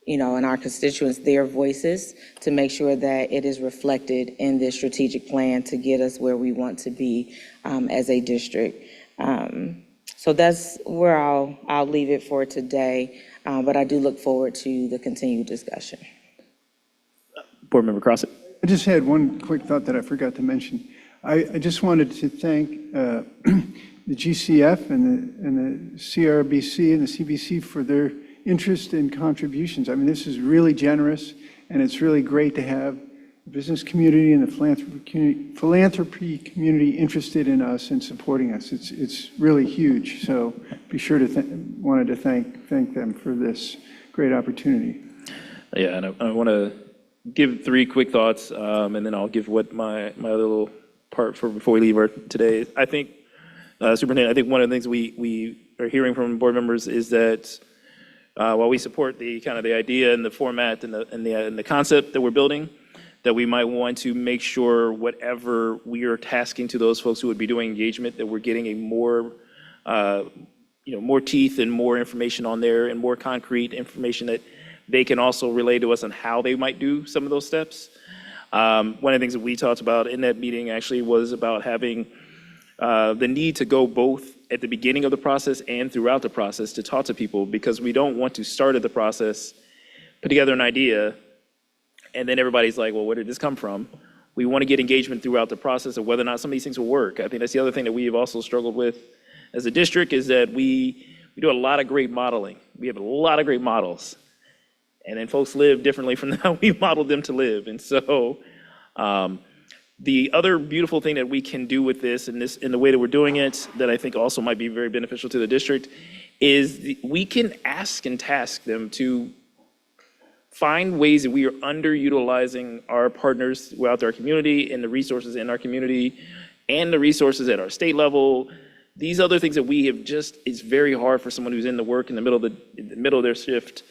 and our constituents, their voices, to make sure that it is reflected in this strategic plan to get us where we want to be as a district. So that's where I'll leave it for today, but I do look forward to the continued discussion. Board Member Crossett? I just had one quick thought that I forgot to mention. I just wanted to thank the GCF and the CRBC and the CBC for their interest and contributions. I mean, this is really generous, and it's really great to have the business community and the philanthropy community interested in us and supporting us. It's really huge. So be sure to wanted to thank them for this great opportunity. Yeah, and I want to give three quick thoughts, and then I'll give what my other little part for before we leave today. I think, Superintendent, I think one of the things we are hearing from board members is that while we support the kind of the idea and the format and the concept that we're building, that we might want to make sure whatever we are tasking to those folks who would be doing engagement, that we're getting a more, more teeth and more information on there, and more concrete information that they can also relay to us on how they might do some of those steps. One of the things that we talked about in that meeting actually was about having the need to go both at the beginning of the process and throughout the process to talk to people, because we don't want to start at the process, put together an idea, and then everybody's like, well, where did this come from? We want to get engagement throughout the process of whether or not some of these things will work. I think that's the other thing that we have also struggled with as a district, is that we do a lot of great modeling. We have a lot of great models, and then folks live differently from how we modeled them to live. And so the other beautiful thing that we can do with this, and in the way that we're doing it, that I think also might be very beneficial to the district, is we can ask and task them to find ways that we are underutilizing our partners throughout our community, and the resources in our community, and the resources at our state level. These other things that we have it's very hard for someone who's in the work in the middle of their shift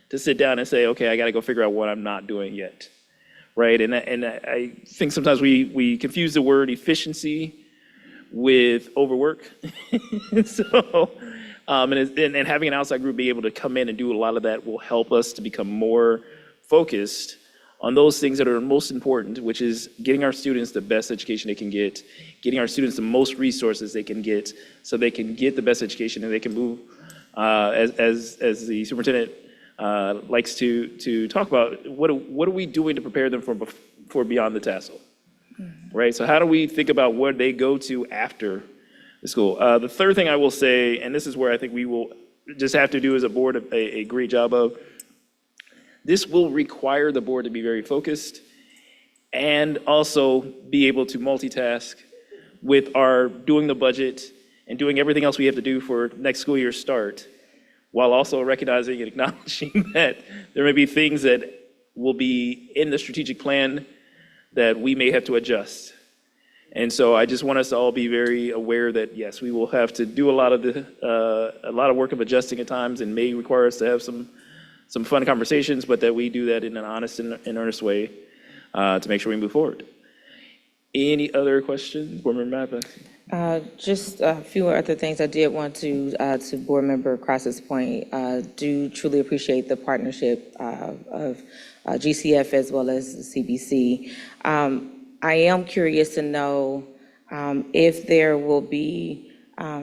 to sit down and say, okay, I got to go figure out what I'm not doing yet, right? And I think sometimes we confuse the word efficiency with overwork. So And having an outside group be able to come in and do a lot of that will help us to become more focused on those things that are most important, which is getting our students the best education they can get, getting our students the most resources they can get, so they can get the best education and they can move, as the superintendent likes to talk about, what are we doing to prepare them for beyond the tassel, right? So how do we think about where they go to after the school? The third thing I will say, and this is where I think we will just have to do as a board a great job of, this will require the board to be very focused and also be able to multitask with our doing the budget and doing everything else we have to do for next school year start, while also recognizing and acknowledging that there may be things that will be in the strategic plan that we may have to adjust. And so I just want us to all be very aware that, yes, we will have to do a lot of work of adjusting at times, and may require us to have some fun conversations, but that we do that in an honest and earnest way to make sure we move forward. Any other questions? Board Member Mathis? Just a few other things I did want to Board Member Cross's point, do truly appreciate the partnership of GCF as well as CBC. I am curious to know if there will be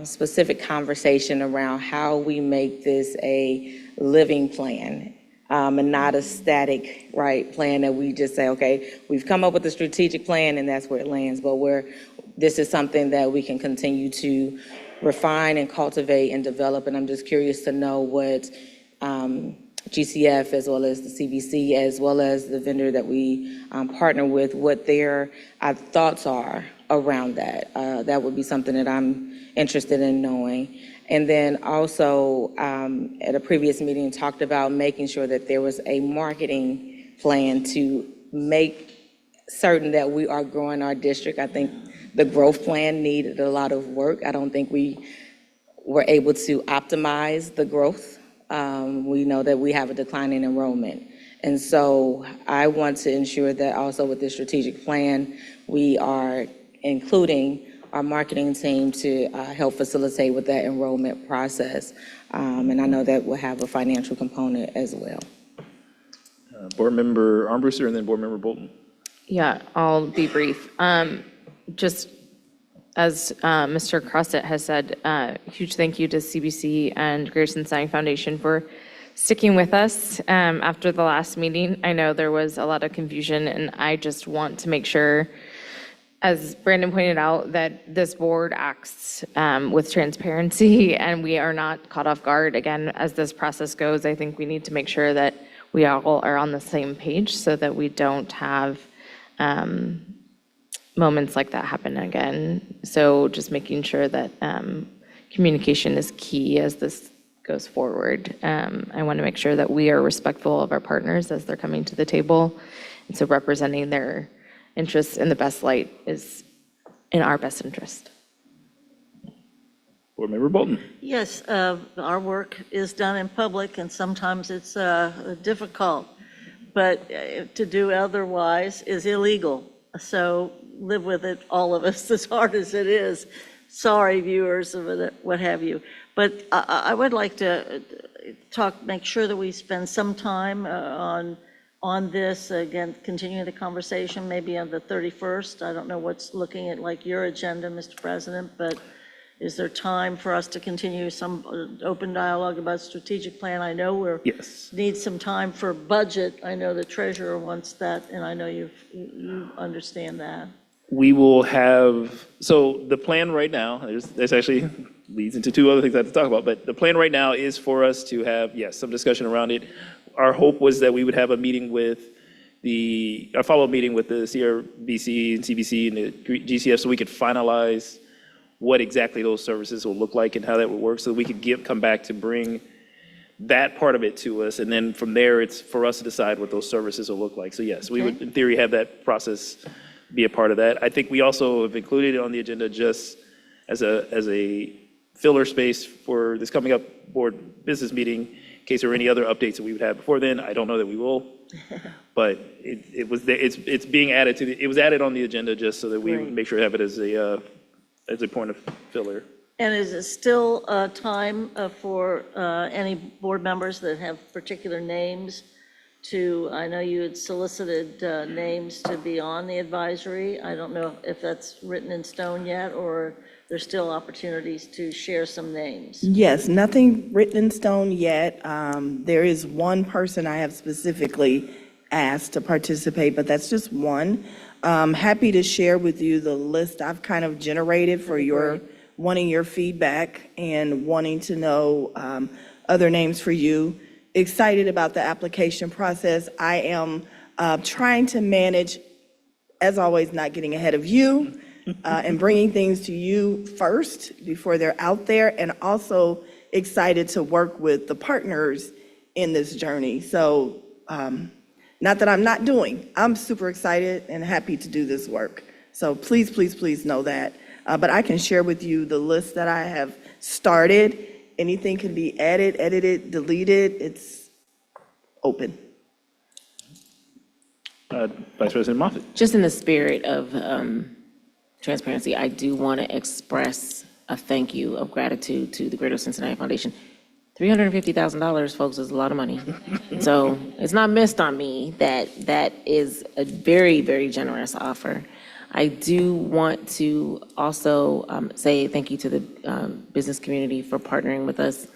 specific conversation around how we make this a living plan, and not a static, right, plan that we just say, okay, we've come up with a strategic plan and that's where it lands, but this is something that we can continue to refine and cultivate and develop. And I'm just curious to know what GCF, as well as the CBC, as well as the vendor that we partner with, what their thoughts are around that. That would be something that I'm interested in knowing. And then also, at a previous meeting, talked about making sure that there was a marketing plan to make certain that we are growing our district. I think the growth plan needed a lot of work. I don't think we were able to optimize the growth. We know that we have a declining enrollment. And so I want to ensure that also with this strategic plan, we are including our marketing team to help facilitate with that enrollment process. And I know that will have a financial component as well. Board Member Armbruster and then Board Member Bolton. Yeah, I'll be brief. Just as Mr. Crossett has said, huge thank you to CBC and Grierson Science Foundation for sticking with us after the last meeting. I know there was a lot of confusion, and I just want to make sure, as Brandon pointed out, that this board acts with transparency and we are not caught off guard. Again, as this process goes, I think we need to make sure that we all are on the same page so that we don't have moments like that happen again. So just making sure that communication is key as this goes forward. I want to make sure that we are respectful of our partners as they're coming to the table. And so representing their interests in the best light is in our best interest. Board Member Bolton. Yes, our work is done in public, and sometimes it's difficult, but to do otherwise is illegal. So live with it, all of us, as hard as it is. Sorry, viewers, what have you. But I would like to make sure that we spend some time on this, again, continuing the conversation, maybe on the 31st. I don't know what's looking at like your agenda, Mr. President, but is there time for us to continue some open dialogue about strategic plan? I know we're need some time for budget. I know the treasurer wants that, and I know you understand that. We will have, so the plan right now, there's actually leads into two other things I have to talk about, but the plan right now is for us to have, yes, some discussion around it. Our hope was that we would have a meeting with a follow-up meeting with the CRBC and CBC and the GCF so we could finalize what exactly those services will look like and how that would work, so that we could come back to bring that part of it to us. And then from there, it's for us to decide what those services will look like. So yes, we would, in theory, have that process be a part of that. I think we also have included it on the agenda just as a filler space for this coming up board business meeting, in case there are any other updates that we would have before then. I don't know that we will, but it's being added it was added on the agenda just so that we would make sure to have it as a point of filler. And is it still time for any board members that have particular names to, I know you had solicited names to be on the advisory. I don't know if that's written in stone yet, or there's still opportunities to share some names. Yes, nothing written in stone yet. There is one person I have specifically asked to participate, but that's just one. Happy to share with you the list I've kind of generated for your, wanting your feedback and wanting to know other names for you. Excited about the application process. I am trying to manage, as always, not getting ahead of you and bringing things to you first before they're out there, and also excited to work with the partners in this journey. So not that I'm not doing, I'm super excited and happy to do this work. So please, please, please know that. But I can share with you the list that I have started. Anything can be added, edited, deleted. It's open. Vice President Moffitt. Just in the spirit of transparency, I do want to express a thank you of gratitude to the Greater Cincinnati Foundation. $350,000, folks, is a lot of money. So it's not missed on me that that is a very, very generous offer. I do want to also say thank you to the business community for partnering with us.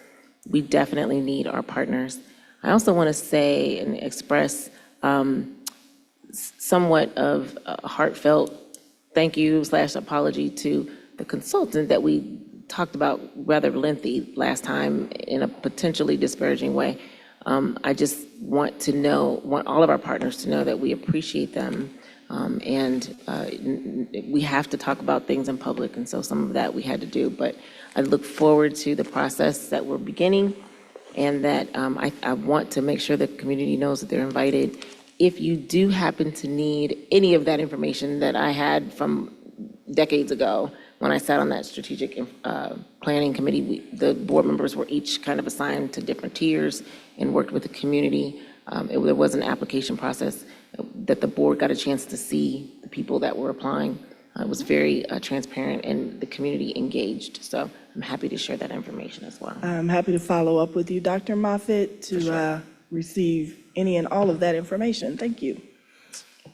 We definitely need our partners. I also want to say and express somewhat of a heartfelt thank you / apology to the consultant that we talked about rather lengthy last time in a potentially disparaging way. I just want all of our partners to know that we appreciate them. And we have to talk about things in public, and so some of that we had to do. But I look forward to the process that we're beginning, and that I want to make sure the community knows that they're invited. If you do happen to need any of that information that I had from decades ago, when I sat on that strategic planning committee, the board members were each kind of assigned to different tiers and worked with the community. There was an application process that the board got a chance to see the people that were applying. It was very transparent and the community engaged. So I'm happy to share that information as well. I'm happy to follow up with you, Dr. Moffitt, to receive any and all of that information. Thank you.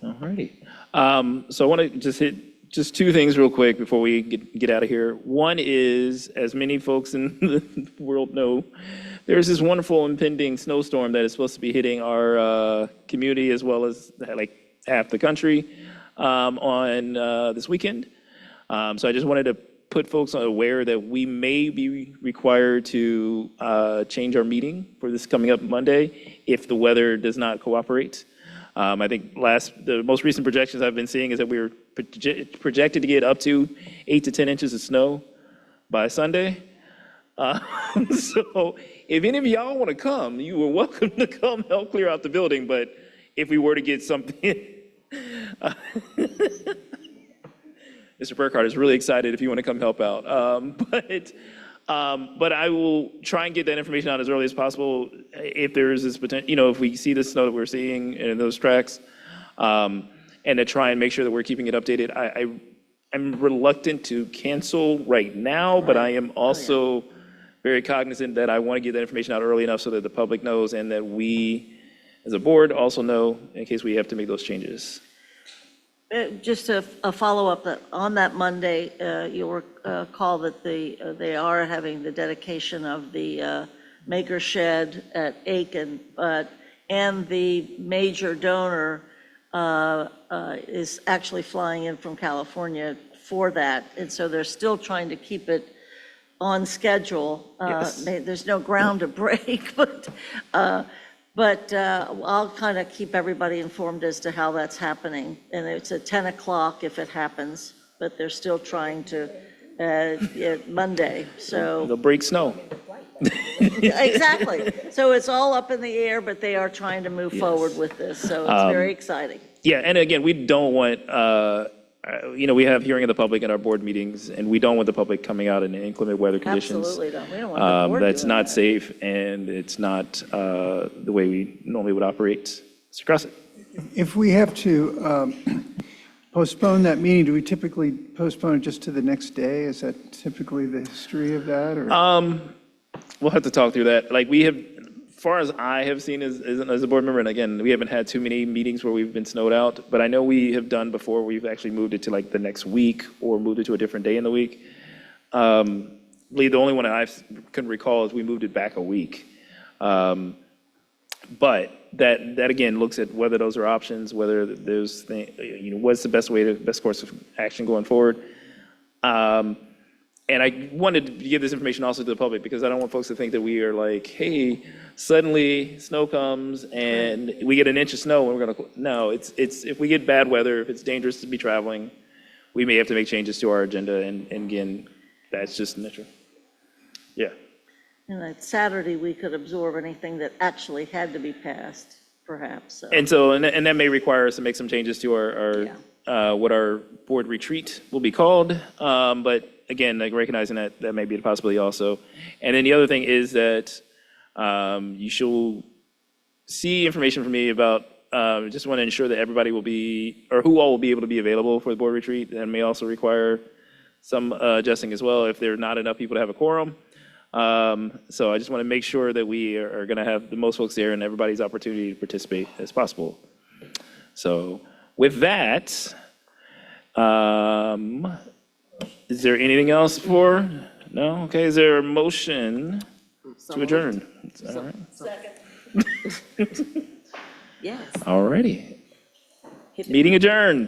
All righty. So I want to just hit just two things real quick before we get out of here. One is, as many folks in the world know, there's this wonderful impending snowstorm that is supposed to be hitting our community as well as like half the country on this weekend. So I just wanted to put folks aware that we may be required to change our meeting for this coming up Monday if the weather does not cooperate. I think the most recent projections I've been seeing is that we're projected to get up to 8 to 10 inches of snow by Sunday. So if any of y'all want to come, you are welcome to come help clear out the building. But if we were to get something, Mr. Burkhardt is really excited if you want to come help out. But I will try and get that information out as early as possible if there is this potential, if we see the snow that we're seeing in those tracks, and to try and make sure that we're keeping it updated. I'm reluctant to cancel right now, but I am also very cognizant that I want to get that information out early enough so that the public knows and that we, as a board, also know in case we have to make those changes. Just a follow-up, that on that Monday, you'll recall that they are having the dedication of the Maker Shed at Aiken, and the major donor is actually flying in from California for that, and so they're still trying to keep it on schedule. Yes. There's no ground to break, but I'll kind of keep everybody informed as to how that's happening. And it's at 10 o'clock if it happens, but they're still trying to, Monday, so. They'll break snow. Exactly. So it's all up in the air, but they are trying to move forward with this, so it's very exciting. Yeah, and again, we don't want, we have hearing of the public in our board meetings, and we don't want the public coming out in inclement weather conditions. Absolutely don't. We don't want the board That's doing not that. safe, and it's not the way we normally would operate. Mr. Crossett. If we have to postpone that meeting, do we typically postpone it just to the next day? Is that typically the history of that, or? We'll have to talk through that. Like, we have, as far as I have seen as a board member, and again, we haven't had too many meetings where we've been snowed out, but I know we have done before, we've actually moved it to like the next week or moved it to a different day in the week. Lee, the only one I couldn't recall is we moved it back a week. But that again looks at whether those are options, whether there's, what's the best course of action going forward. And I wanted to give this information also to the public because I don't want folks to think that we are like, hey, suddenly snow comes and we get an inch of snow and we're gonna, no, it's, if we get bad weather, if it's dangerous to be traveling, we may have to make changes to our agenda, and again, that's just natural. Yeah. And that Saturday, we could absorb anything that actually had to be passed, perhaps, so. And so, and that may require us to make some changes to our what our board retreat will be called. But again, like recognizing that that may be a possibility also. And then the other thing is that you should see information from me about, just want to ensure that everybody will be, or who all will be able to be available for the board retreat. That may also require some adjusting as well if there are not enough people to have a quorum. So I just want to make sure that we are going to have the most folks there and everybody's opportunity to participate as possible. So with that, is there anything else for? No? Okay, is there a motion to adjourn? All right. Yes. All righty. Meeting adjourned.